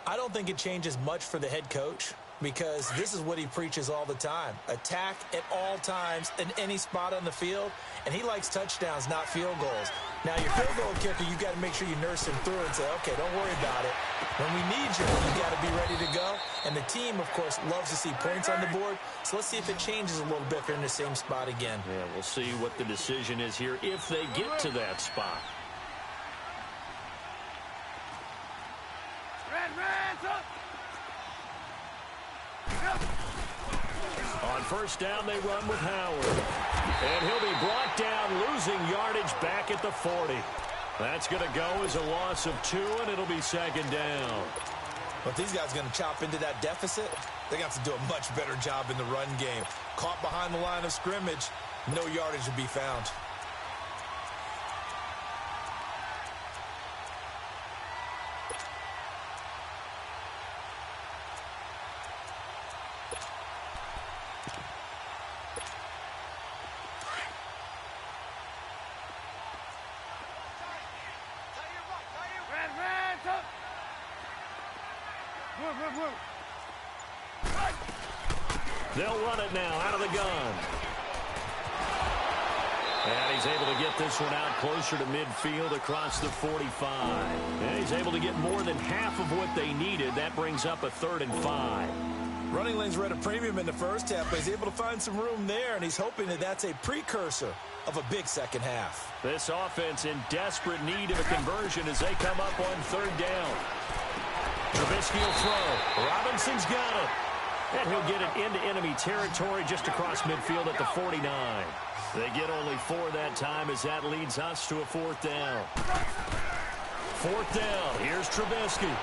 I don't think it changes much for the head coach because this is what he preaches all the time. Attack at all times in any spot on the field, and he likes touchdowns, not field goals. Now, your field goal kicker, you've got to make sure you nurse him through and say, okay, don't worry about it. When we need you, you got to be ready to go. And the team, of course, loves to see points on the board. So let's see if it changes a little bit if they're in the same spot again. Yeah, we'll see what the decision is here if they get to that spot. Reds up. On first down, they run with Howard. And he'll be brought down, losing yardage back at the 40. That's going to go as a loss of 2, and it'll be second down. But these guys are going to chop into that deficit. They got to do a much better job in the run game. Caught behind the line of scrimmage, no yardage to be found. They'll run it now out of the gun. And he's able to get this one out closer to midfield across the 45. And he's able to get more than half of what they needed. That brings up a 3rd and 5. Running lanes were at a premium in the first half, but he's able to find some room there, and he's hoping that that's a precursor of a big second half. This offense in desperate need of a conversion as they come up on 3rd down. Trubisky will throw. Robinson's got it. And he'll get it into enemy territory just across midfield at the 49. They get only 4 that time as that leads us to a 4th down. 4th down. Here's Trubisky.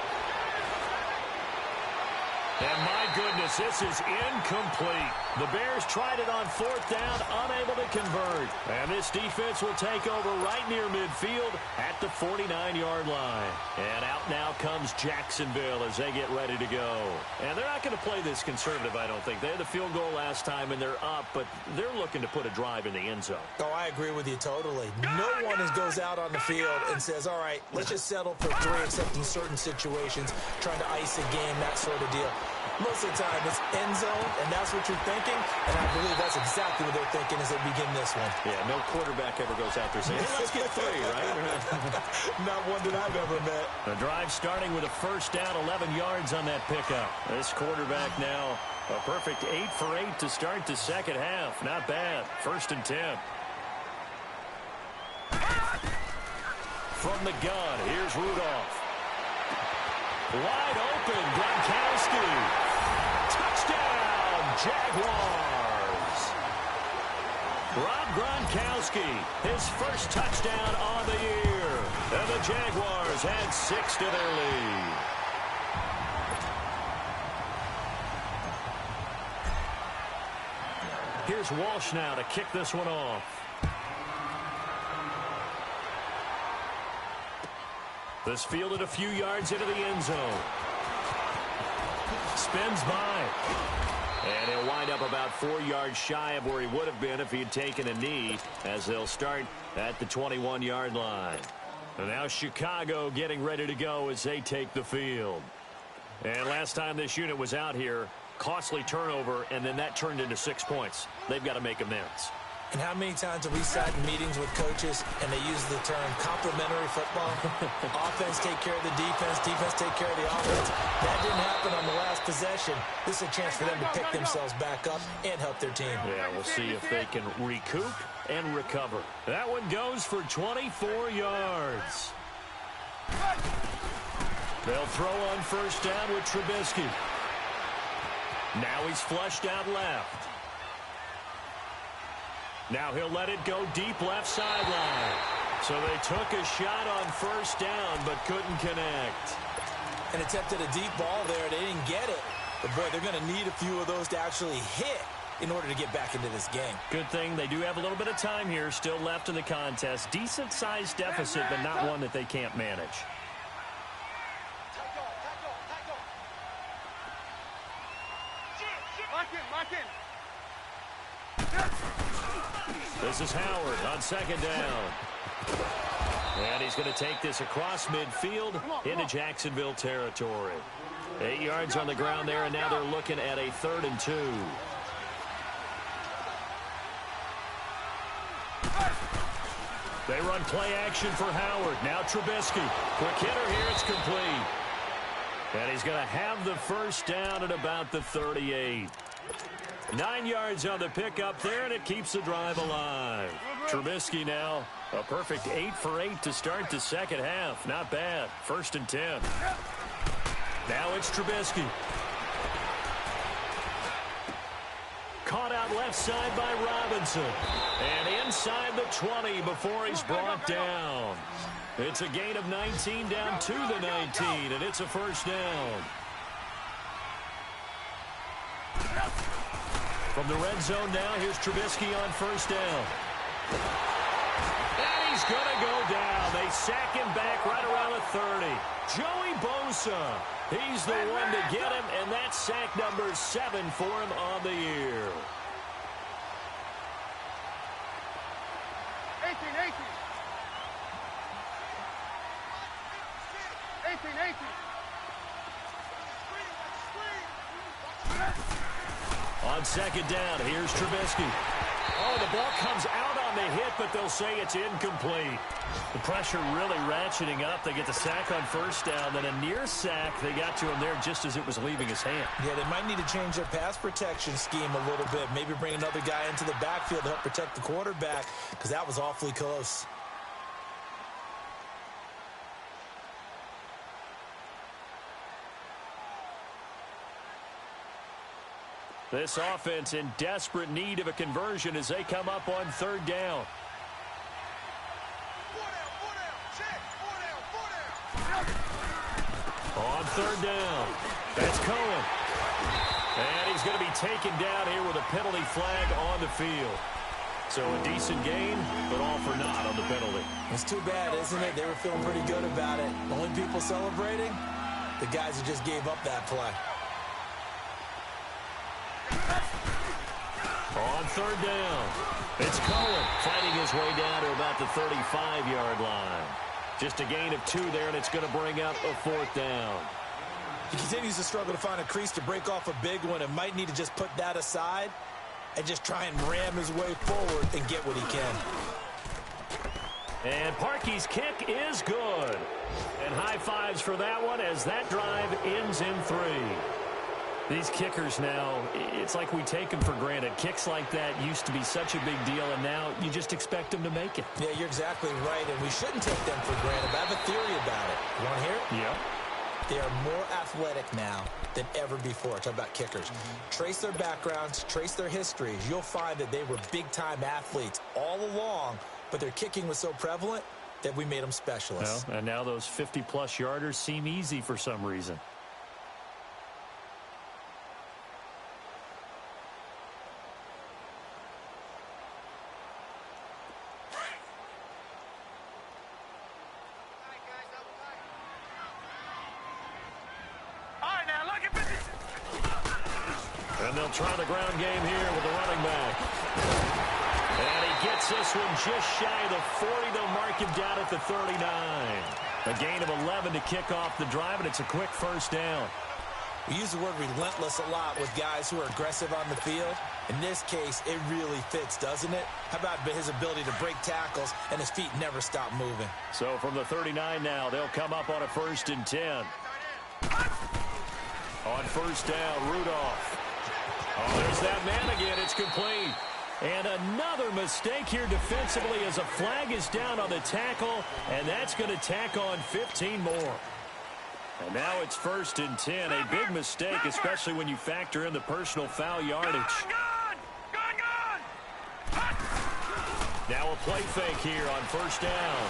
And my goodness, this is incomplete. The Bears tried it on 4th down, unable to convert. And this defense will take over right near midfield at the 49-yard line. And out now comes Jacksonville as they get ready to go. And they're not going to play this conservative, I don't think. They had the field goal last time, and they're up, but they're looking to put a drive in the end zone. Oh, I agree with you totally. No one goes out on the field and says, all right, let's just settle for 3, except in certain situations, trying to ice a game, that sort of deal. Most of the time, it's end zone, and that's what you're thinking, and I believe that's exactly what they're thinking as they begin this one. Yeah, no quarterback ever goes out there saying, hey, let's get 3, right? Not one that I've ever met. The drive starting with a first down, 11 yards on that pickup. This quarterback now a perfect 8 for 8 to start the second half. Not bad. 1st and 10. From the gun, here's Rudolph. Wide open, Gronkowski. Touchdown, Jaguars. Rob Gronkowski, his first touchdown on the year. And the Jaguars add 6 to their lead. Here's Walsh now to kick this one off. This fielded a few yards into the end zone. Spins by. And he'll wind up about 4 yards shy of where he would have been if he had taken a knee, as they'll start at the 21-yard line. And now Chicago getting ready to go as they take the field. And last time this unit was out here, costly turnover, and then that turned into 6 points. They've got to make amends. And how many times have we sat in meetings with coaches and they use the term complementary football? Offense take care of the defense, defense take care of the offense. That didn't happen on the last possession. This is a chance for them to pick themselves back up and help their team. Yeah, we'll see if they can recoup and recover. That one goes for 24 yards. They'll throw on first down with Trubisky. Now he's flushed out left. Now he'll let it go deep left sideline. So they took a shot on first down but couldn't connect. And attempted a deep ball there. They didn't get it. But, boy, they're going to need a few of those to actually hit in order to get back into this game. Good thing they do have a little bit of time here still left in the contest. Decent-sized deficit, but not one that they can't manage. This is Howard on second down. And he's going to take this across midfield into Jacksonville territory. 8 yards on the ground there, and now they're looking at a 3rd and 2. They run play action for Howard. Now Trubisky. Quick hitter here. It's complete. And he's going to have the first down at about the 38. 9 yards on the pickup there, and it keeps the drive alive. Trubisky now, a perfect 8 for 8 to start the second half. Not bad. 1st and 10. Now it's Trubisky. Caught out left side by Robinson. And inside the 20 before he's brought down. It's a gain of 19 down to the 19, and it's a first down. From the red zone now, here's Trubisky on first down. And he's going to go down. They sack him back right around the 30. Joey Bosa, he's the one to get him, and that's sack number 7 for him on the year. 18. 18. On second down, here's Trubisky. Oh, the ball comes out on the hit, but they'll say it's incomplete. The pressure really ratcheting up. They get the sack on first down, then a near sack. They got to him there just as it was leaving his hand. Yeah, they might need to change their pass protection scheme a little bit. Maybe bring another guy into the backfield to help protect the quarterback, because that was awfully close. This offense in desperate need of a conversion as they come up on third down. On third down, that's Cohen. And he's going to be taken down here with a penalty flag on the field. So a decent gain, but all for naught on the penalty. It's too bad, isn't it? They were feeling pretty good about it. Only people celebrating, the guys who just gave up that play. On third down, it's Cohen fighting his way down to about the 35-yard line. Just a gain of 2 there, and it's going to bring up a 4th down. He continues to struggle to find a crease to break off a big one and might need to just put that aside and just try and ram his way forward and get what he can. And Parkey's kick is good. And high fives for that one as that drive ends in 3. These kickers now, it's like we take them for granted. Kicks like that used to be such a big deal, and now you just expect them to make it. Yeah, you're exactly right, and we shouldn't take them for granted. But I have a theory about it. You want to hear it? Yeah. They are more athletic now than ever before. Talk about kickers. Trace their backgrounds, trace their histories. You'll find that they were big-time athletes all along, but their kicking was so prevalent that we made them specialists. Well, and now those 50-plus yarders seem easy for some reason. And they'll try the ground game here with the running back. And he gets this one just shy of the 40. They'll mark him down at the 39. A gain of 11 to kick off the drive, and it's a quick first down. We use the word relentless a lot with guys who are aggressive on the field. In this case, it really fits, doesn't it? How about his ability to break tackles and his feet never stop moving? So from the 39 now, they'll come up on a 1st and 10. On first down, Rudolph. Oh, there's that man again. It's complete. And another mistake here defensively as a flag is down on the tackle, and that's going to tack on 15 more. And now it's 1st and 10. A big mistake, especially when you factor in the personal foul yardage. Now a play fake here on 1st down.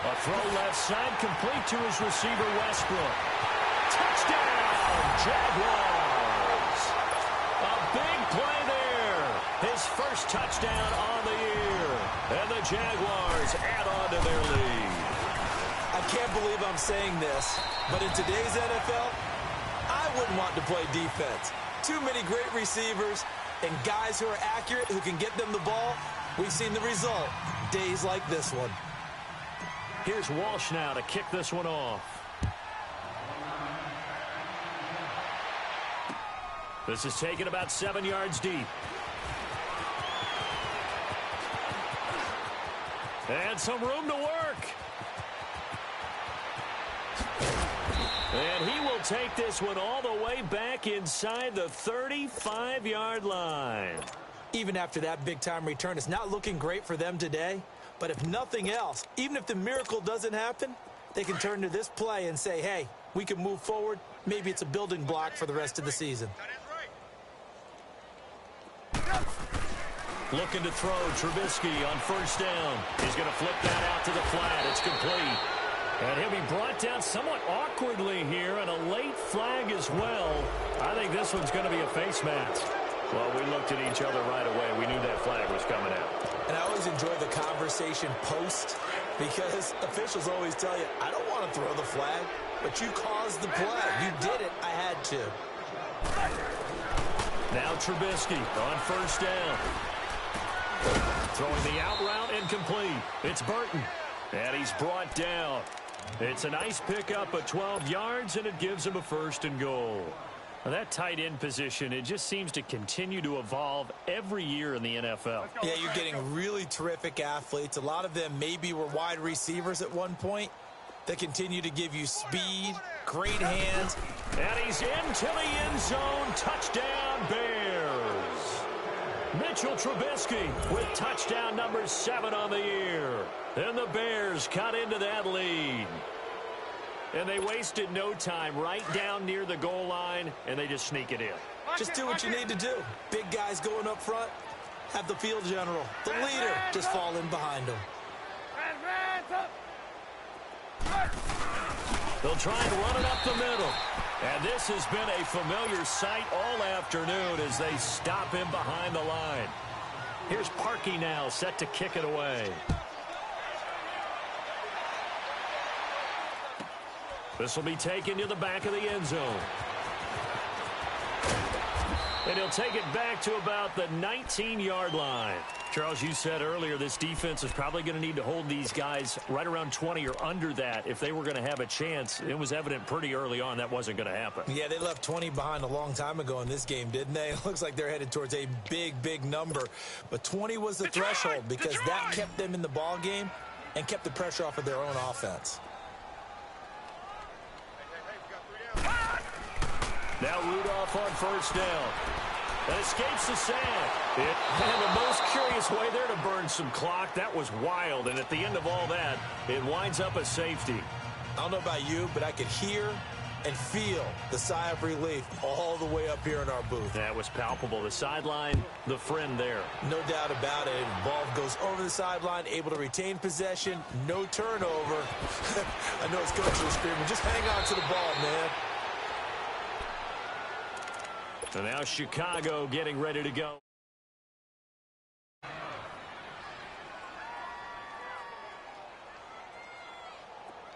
A throw left side, complete to his receiver, Westbrook. Touchdown, Jaguars. A big play there. His first touchdown on the year. And the Jaguars add on to their lead. I can't believe I'm saying this, but in today's NFL, I wouldn't want to play defense. Too many great receivers and guys who are accurate, who can get them the ball. We've seen the result, days like this one. Here's Walsh now to kick this one off. This is taken about 7 yards deep. And some room to work. And he will take this one all the way back inside the 35-yard line. Even after that big-time return, it's not looking great for them today. But if nothing else, even if the miracle doesn't happen, they can turn to this play and say, hey, we can move forward. Maybe it's a building block for the rest of the season. Looking to throw Trubisky on 1st down. He's going to flip that out to the flat. It's complete. And he'll be brought down somewhat awkwardly here, and a late flag as well. I think this one's going to be a face mask. Well, we looked at each other right away. We knew that flag was coming out. And I always enjoy the conversation post, because officials always tell you, I don't want to throw the flag, but you caused the play. You did it. I had to. Now Trubisky on 1st down. Throwing the out route, incomplete. It's Burton. And he's brought down. It's a nice pickup of 12 yards, and it gives him a 1st and goal. Now, that tight end position, it just seems to continue to evolve every year in the NFL. Yeah, you're getting really terrific athletes. A lot of them maybe were wide receivers at one point that continue to give you speed, great hands. And he's into the end zone. Touchdown, Bears. Mitchell Trubisky with touchdown number 7 on the year. And the Bears cut into that lead. And they wasted no time right down near the goal line, and they just sneak it in. Just do what you need to do. Big guys going up front, have the field general, the leader, just fall in behind them. They'll try and run it up the middle. And this has been a familiar sight all afternoon as they stop him behind the line. Here's Parkey now, set to kick it away. This will be taken to the back of the end zone. And he'll take it back to about the 19-yard line. Charles, you said earlier this defense is probably going to need to hold these guys right around 20 or under that if they were going to have a chance. It was evident pretty early on that wasn't going to happen. Yeah, they left 20 behind a long time ago in this game, didn't they? It looks like they're headed towards a big, big number. But 20 was the threshold because that kept them in the ball game and kept the pressure off of their own offense. Now Rudolph on 1st down. And escapes the sack. And the most curious way there to burn some clock. That was wild. And at the end of all that, it winds up a safety. I don't know about you, but I could hear and feel the sigh of relief all the way up here in our booth. That was palpable. The sideline, the friend there. No doubt about it. Ball goes over the sideline, able to retain possession, no turnover. I know his coach was screaming, just hang on to the ball, man. So now Chicago getting ready to go.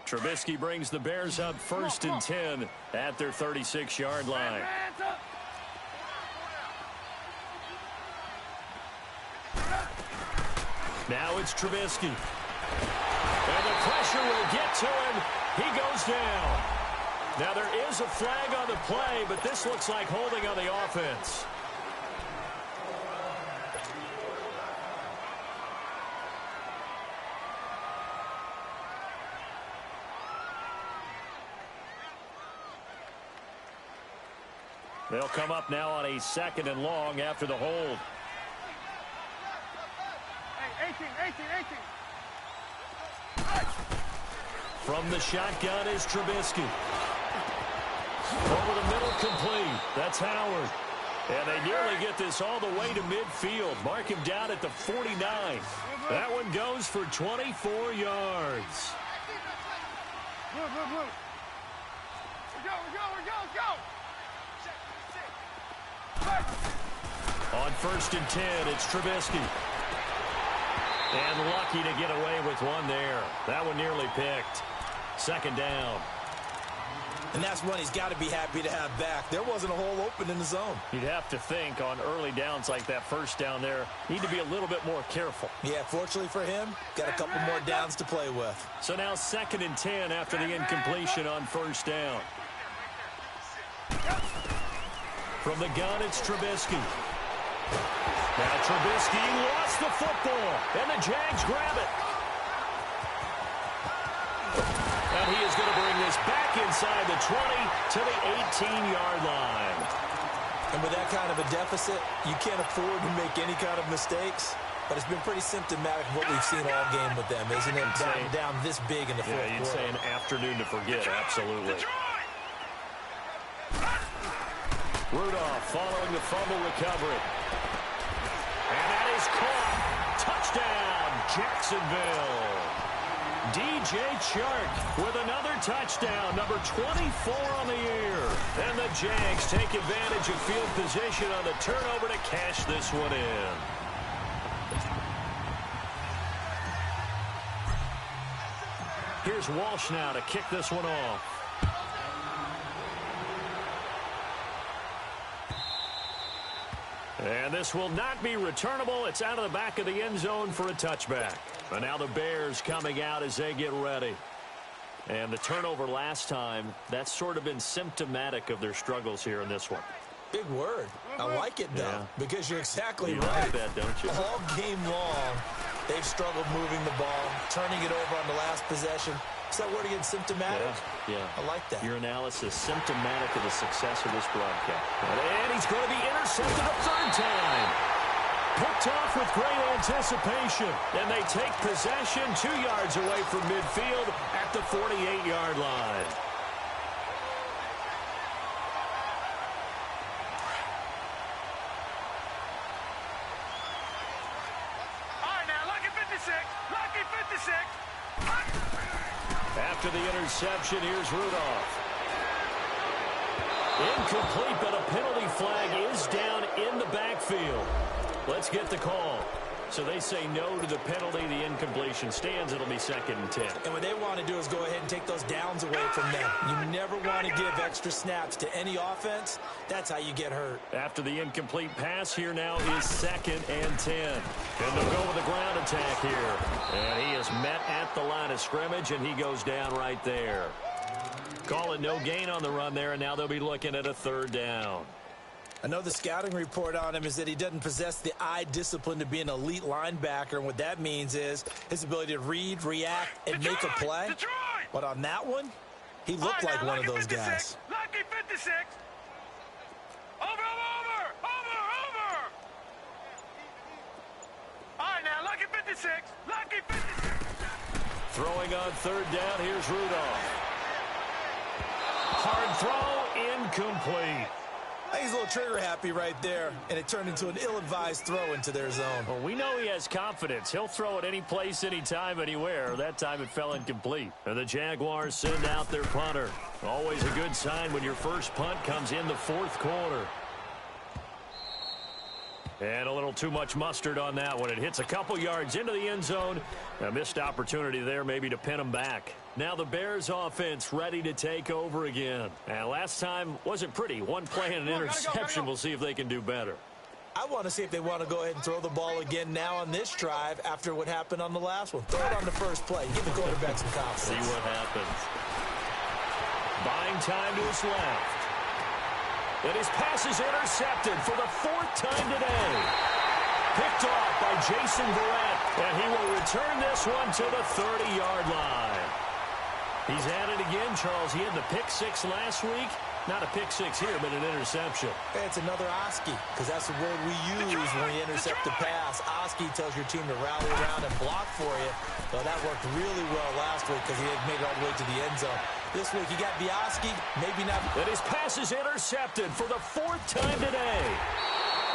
Trubisky brings the Bears up 1st and 10 at their 36-yard line. Now it's Trubisky. And the pressure will get to him. He goes down. Now there is a flag on the play, but this looks like holding on the offense. They'll come up now on a 2nd and long after the hold. Hey, 18. From the shotgun is Trubisky. Over the middle, complete. That's Howard. And they nearly get this all the way to midfield. Mark him down at the 49. That one goes for 24 yards. Move. Let's go. On 1st and 10, it's Trubisky. And lucky to get away with one there. That one nearly picked. 2nd down. And that's one he's got to be happy to have back. There wasn't a hole open in the zone. You'd have to think on early downs like that 1st down there, need to be a little bit more careful. Yeah, fortunately for him, got a couple more downs to play with. So now 2nd and 10 after the incompletion on 1st down. From the gun, it's Trubisky. Now Trubisky lost the football, and the Jags grab it. And he is going to bring this back inside the 20 to the 18-yard line. And with that kind of a deficit, you can't afford to make any kind of mistakes. But it's been pretty symptomatic of what we've seen all game with them, isn't it? Down this big in the fourth quarter. Yeah, you'd say an afternoon to forget, absolutely. Rudolph following the fumble recovery. And that is caught. Touchdown, Jacksonville. DJ Chark with another touchdown, number 24 on the year. And the Jags take advantage of field position on the turnover to cash this one in. Here's Walsh now to kick this one off. And this will not be returnable. It's out of the back of the end zone for a touchback. And now the Bears coming out as they get ready. And the turnover last time, that's sort of been symptomatic of their struggles here in this one. Big word. I like it, though, because you're exactly you right. Like that, don't you? All game long, they've struggled moving the ball, turning it over on the last possession. Is that word again, symptomatic? Yeah. I like that. Your analysis, symptomatic of the success of this broadcast. And he's going to be intercepted a 3rd time. Picked off with great anticipation. And they take possession 2 yards away from midfield at the 48-yard line. All right, now, lucky 56. Lucky 56. After the interception, here's Rudolph. Incomplete, but a penalty flag is down in the backfield. Let's get the call. So they say no to the penalty. The incompletion stands. It'll be 2nd and 10. And what they want to do is go ahead and take those downs away from them. You never want to give extra snaps to any offense. That's how you get hurt. After the incomplete pass, here now is 2nd and 10. And they'll go with a ground attack here. And he is met at the line of scrimmage, and he goes down right there. Call it no gain on the run there, and now they'll be looking at a 3rd down. I know the scouting report on him is that he doesn't possess the eye discipline to be an elite linebacker, and what that means is his ability to read, react, and make a play. But on that one, he looked like one of those guys. Lucky 56. Over. All right, now, lucky 56. Lucky 56. Throwing on 3rd down, here's Rudolph. Hard throw, incomplete. I think he's a little trigger happy right there, and it turned into an ill-advised throw into their zone. Well, we know he has confidence. He'll throw it any place, anytime, anywhere. That time it fell incomplete. And the Jaguars send out their punter. Always a good sign when your first punt comes in the 4th quarter. And a little too much mustard on that one. It hits a couple yards into the end zone. A missed opportunity there maybe to pin them back. Now the Bears offense ready to take over again. And last time wasn't pretty. One play and an interception. We'll see if they can do better. I want to see if they want to go ahead and throw the ball again now on this drive after what happened on the last one. Throw it on the first play. Give the quarterback some confidence. See what happens. Buying time to his left. And his pass is intercepted for the 4th time today. Picked off by Jason Verrett, and he will return this one to the 30-yard line. He's at it again, Charles. He had the pick 6 last week. Not a pick six here, but an interception. It's another Oski, because that's the word we use when we intercept the pass. Oski tells your team to rally around and block for you. Well, that worked really well last week because he had made it all the way to the end zone. This week, you got the Oski, maybe not. And his pass is intercepted for the 4th time today.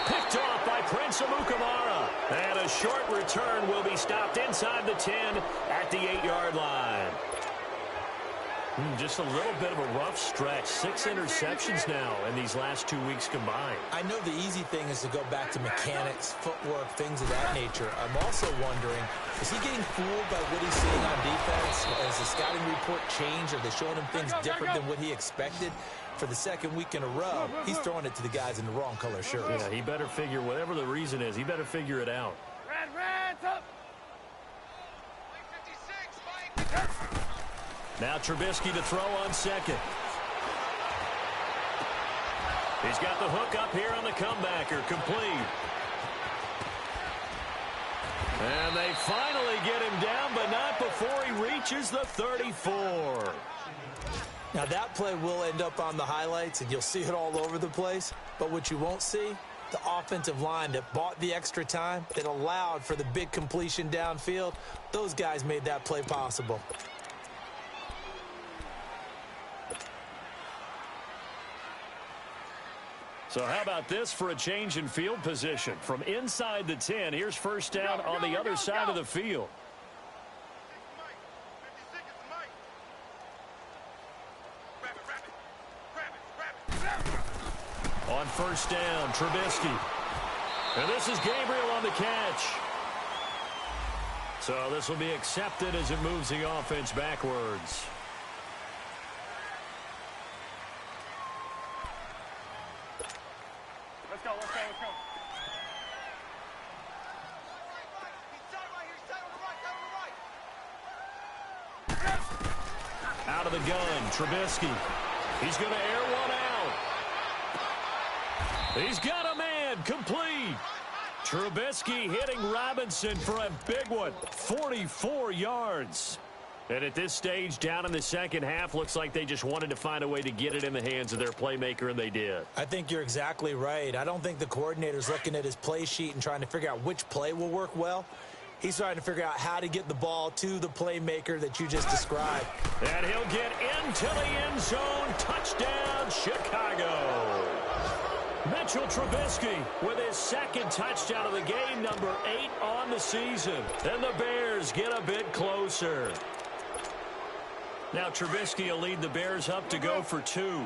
Picked off by Prince Amukamara. And a short return will be stopped inside the 10 at the 8-yard line. Just a little bit of a rough stretch. 6 interceptions now in these last 2 weeks combined. I know the easy thing is to go back to mechanics, footwork, things of that nature. I'm also wondering, is he getting fooled by what he's seeing on defense? Has the scouting report changed? Are they showing him things different than what he expected? For the 2nd week in a row, he's throwing it to the guys in the wrong color shirts. Yeah, he better figure, whatever the reason is, he better figure it out. Red, up. Now Trubisky to throw on 2nd. He's got the hook up here on the comebacker, complete. And they finally get him down, but not before he reaches the 34. Now that play will end up on the highlights, and you'll see it all over the place. But what you won't see, the offensive line that bought the extra time, that allowed for the big completion downfield, those guys made that play possible. So how about this for a change in field position? From inside the 10, here's first down on the other side of the field. On first down, Trubisky. And this is Gabriel on the catch. So this will be accepted as it moves the offense backwards. Let's go. Out of the gun, Trubisky. He's going to air one out. He's got a man, complete. Trubisky hitting Robinson for a big one, 44 yards. And at this stage, down in the second half, looks like they just wanted to find a way to get it in the hands of their playmaker, and they did. I think you're exactly right. I don't think the coordinator's looking at his play sheet and trying to figure out which play will work well. He's trying to figure out how to get the ball to the playmaker that you just described. And he'll get into the end zone. Touchdown, Chicago. Mitchell Trubisky with his 2nd touchdown of the game, number 8 on the season. And the Bears get a bit closer. Now Trubisky will lead the Bears up to go for 2.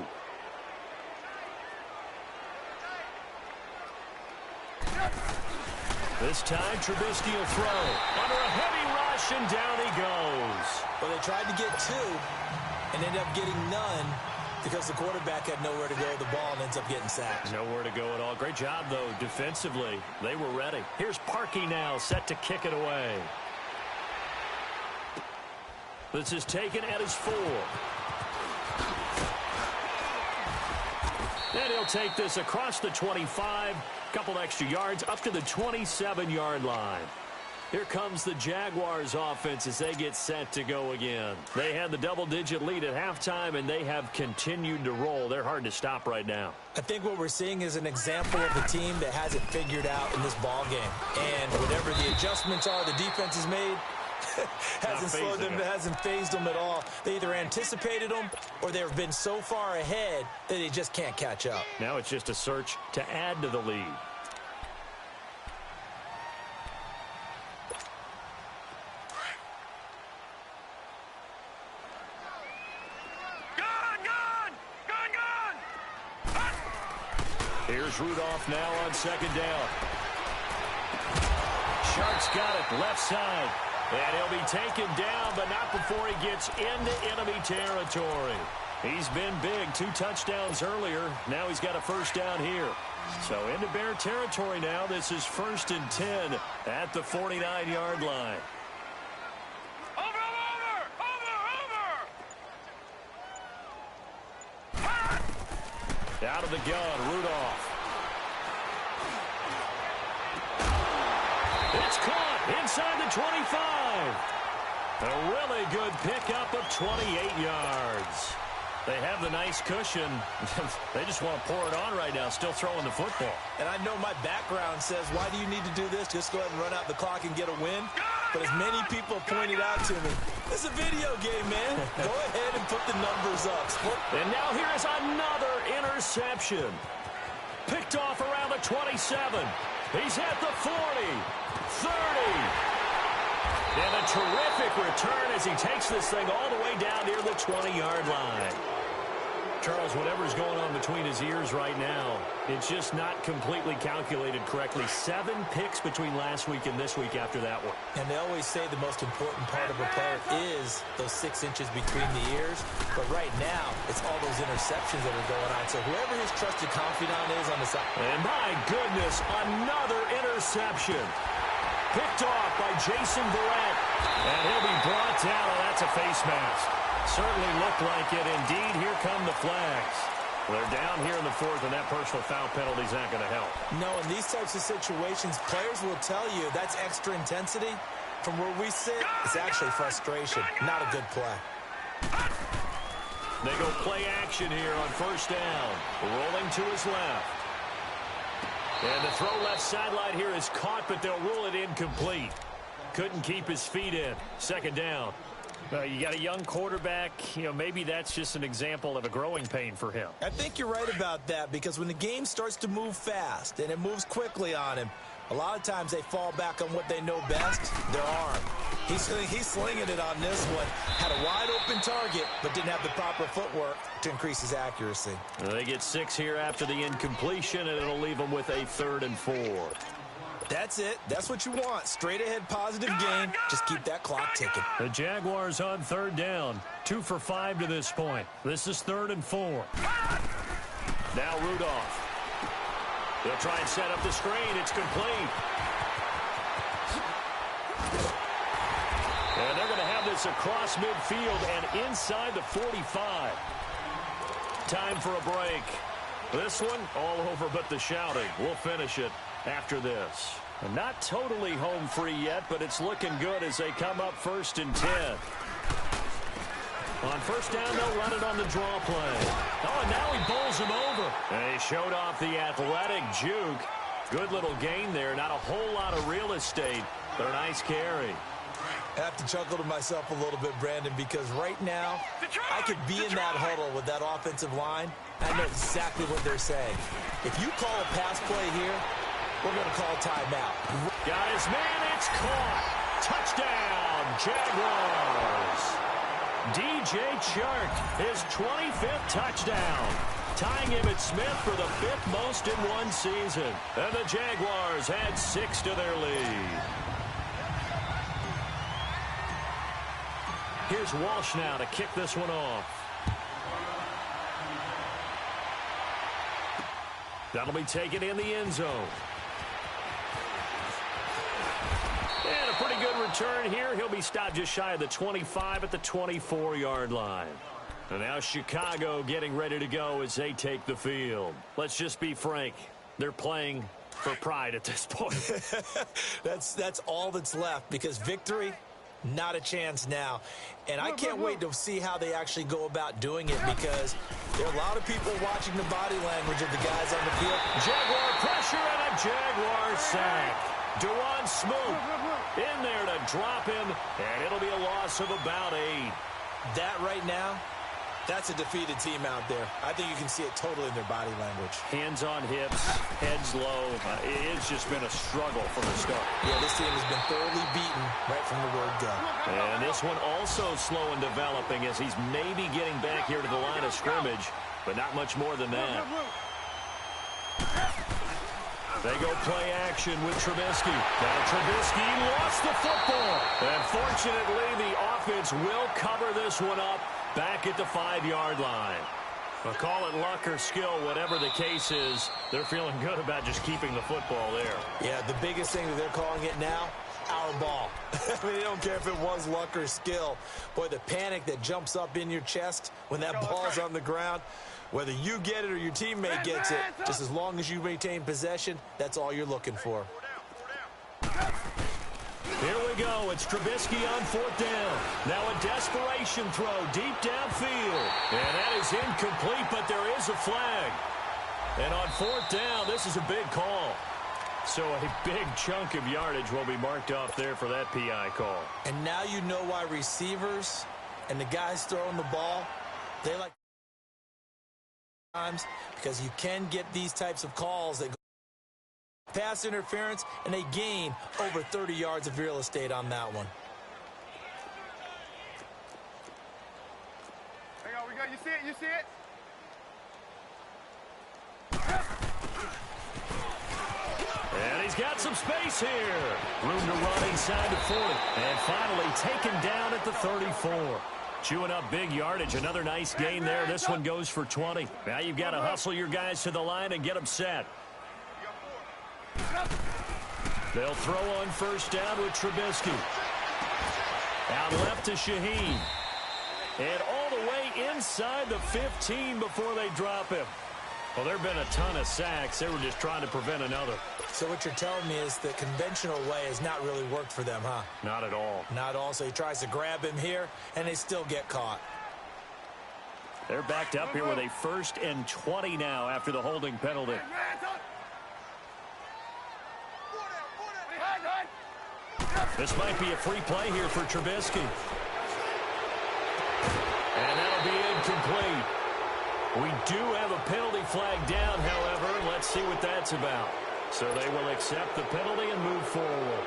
This time Trubisky will throw. Under a heavy rush, and down he goes. Well, they tried to get 2 and ended up getting none because the quarterback had nowhere to go with the ball and ends up getting sacked. Nowhere to go at all. Great job, though, defensively. They were ready. Here's Parkey now, set to kick it away. This is taken at his 4. And he'll take this across the 25, couple extra yards, up to the 27-yard line. Here comes the Jaguars offense as they get set to go again. They had the double-digit lead at halftime, and they have continued to roll. They're hard to stop right now. I think what we're seeing is an example of a team that has it figured out in this ball game. And whatever the adjustments are the defense has made, hasn't slowed them, hasn't phased them at all. They either anticipated them or they've been so far ahead that they just can't catch up. Now it's just a search to add to the lead. Here's Rudolph now on 2nd down. Sharks got it, left side. And he'll be taken down, but not before he gets into enemy territory. He's been big, 2 touchdowns earlier. Now he's got a first down here. So into Bear territory now. This is 1st and 10 at the 49-yard line. Over! Out of the gun, Rudolph. It's caught inside the 25. A really good pickup of 28 yards. They have the nice cushion. They just want to pour it on right now, still throwing the football. And I know my background says, why do you need to do this? Just go ahead and run out the clock and get a win. But as many people pointed out to me, this is a video game, man. Go ahead and put the numbers up. And now here is another interception. Picked off around the 27. He's at the 40, 30. And a terrific return as he takes this thing all the way down near the 20-yard line. Charles, whatever's going on between his ears right now, it's just not completely calculated correctly. 7 picks between last week and this week after that one. And they always say the most important part of a player is those 6 inches between the ears. But right now, it's all those interceptions that are going on. So whoever his trusted confidant is on the side. And my goodness, another interception. Picked off by Jason Verrett. And he'll be brought down. Oh, that's a face mask. Certainly looked like it. Indeed, here come the flags. They're down here in the 4th, and that personal foul penalty is not going to help. No, in these types of situations, players will tell you that's extra intensity. From where we sit, it's actually frustration, not a good play. They go play action here on first down. Rolling to his left. And the throw left sideline here is caught, but they'll rule it incomplete. Couldn't keep his feet in. Second down. You got a young quarterback. Maybe that's just an example of a growing pain for him. I think you're right about that, because when the game starts to move fast and it moves quickly on him, a lot of times they fall back on what they know best, their arm. He's slinging it on this one. Had a wide open target, but didn't have the proper footwork to increase his accuracy. They get 6 here after the incompletion, and it'll leave them with a 3rd and 4. That's it. That's what you want. Straight ahead positive game. Just keep that clock ticking. The Jaguars on 3rd down. 2 for 5 to this point. This is 3rd and 4. Now Rudolph. They'll try and set up the screen. It's complete. And they're going to have this across midfield and inside the 45. Time for a break. This one all over but the shouting. We'll finish it after this. Not totally home free yet, but it's looking good as they come up 1st and 10. On first down, they'll run it on the draw play. Oh, and now he bowls him over. And he showed off the athletic juke. Good little gain there. Not a whole lot of real estate, but a nice carry. I have to chuckle to myself a little bit, Brandon, because right now, I could be in that huddle with that offensive line. I know exactly what they're saying. If you call a pass play here, we're going to call timeout. Got his man, it's caught. Touchdown, Jaguars. DJ Chark, his 25th touchdown. Tying him at Smith for the 5th most in one season. And the Jaguars add 6 to their lead. Here's Walsh now to kick this one off. That'll be taken in the end zone. And a pretty good return here. He'll be stopped just shy of the 25 at the 24-yard line. And now Chicago getting ready to go as they take the field. Let's just be frank. They're playing for pride at this point. That's all that's left, because victory, not a chance now. And I can't wait to see how they actually go about doing it, because there are a lot of people watching the body language of the guys on the field. Jaguar pressure and a Jaguar sack. Dewan Smoot in there to drop him, and it'll be a loss of about 8. That right now, that's a defeated team out there. I think you can see it totally in their body language. Hands on hips, heads low. It's just been a struggle from the start. Yeah, this team has been thoroughly beaten right from the word go. And this one also slow in developing as he's maybe getting back here to the line of scrimmage, but not much more than that. They go play action with Trubisky. Now Trubisky lost the football. And fortunately, the offense will cover this one up back at the 5-yard line. Well, call it luck or skill, whatever the case is, they're feeling good about just keeping the football there. Yeah, the biggest thing that they're calling it now, our ball. I mean, they don't care if it was luck or skill. Boy, the panic that jumps up in your chest when that ball's on the ground, whether you get it or your teammate gets it, just as long as you maintain possession, that's all you're looking for. Here we go. It's Trubisky on 4th down. Now a desperation throw deep downfield. And that is incomplete, but there is a flag. And on 4th down, this is a big call. So a big chunk of yardage will be marked off there for that PI call. And now you know why receivers and the guys throwing the ball, they like times because you can get these types of calls that go pass interference, and they gain over 30 yards of real estate on that one. Hang on, we got, you see it, you see it? And he's got some space here. Room to run inside the 40. And finally taken down at the 34. Chewing up big yardage. Another nice gain there. This one goes for 20. Now you've got to hustle your guys to the line and get them set. They'll throw on 1st down with Trubisky. Out left to Shaheen. And all the way inside the 15 before they drop him. Well, there have been a ton of sacks. They were just trying to prevent another. So what you're telling me is the conventional way has not really worked for them, huh? Not at all. Not all. So he tries to grab him here, and they still get caught. They're backed up here with a 1st and 20 now after the holding penalty. This might be a free play here for Trubisky. And that'll be incomplete. We do have a penalty flag down, however. Let's see what that's about. So they will accept the penalty and move forward.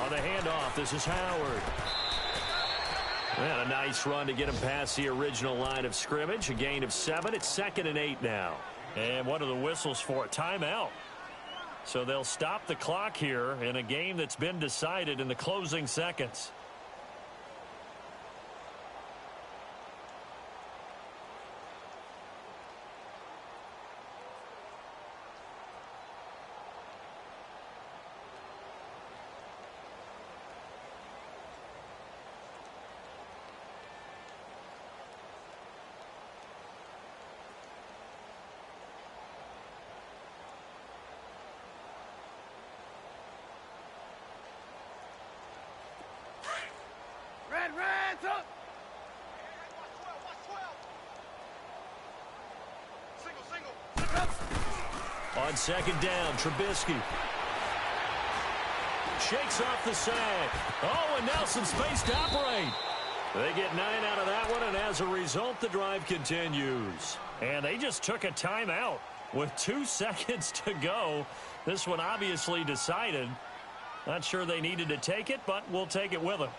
On the handoff, this is Howard. And a nice run to get him past the original line of scrimmage. A gain of 7. It's 2nd and 8 now. And what are the whistles for? A timeout. So they'll stop the clock here in a game that's been decided in the closing seconds. Red, up! On 2nd down, Trubisky shakes off the sack. Oh, and now some space to operate. They get 9 out of that one, and as a result, the drive continues. And they just took a timeout with 2 seconds to go. This one obviously decided. Not sure they needed to take it, but we'll take it with them.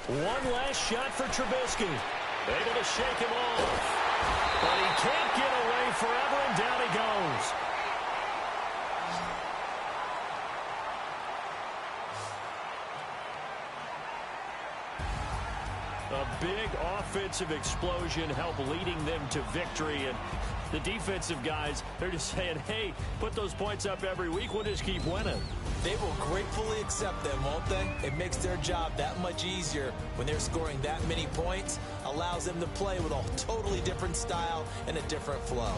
One last shot for Trubisky. Able to shake him off. But he can't get away forever, and down he goes. A big offensive explosion helped leading them to victory. And the defensive guys, they're just saying, hey, put those points up every week. We'll just keep winning. They will gratefully accept them, won't they? It makes their job that much easier when they're scoring that many points. Allows them to play with a totally different style and a different flow.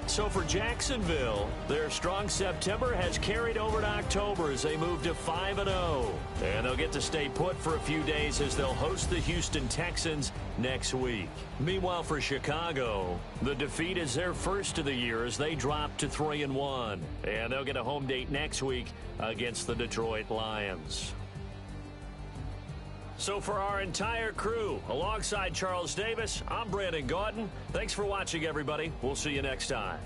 So for Jacksonville, their strong September has carried over to October as they move to 5-0. And they'll get to stay put for a few days as they'll host the Houston Texans next week. Meanwhile, for Chicago, the defeat is their first of the year as they drop to 3-1. And they'll get a home date next week against the Detroit Lions. So for our entire crew, alongside Charles Davis, I'm Brandon Gautin. Thanks for watching, everybody. We'll see you next time.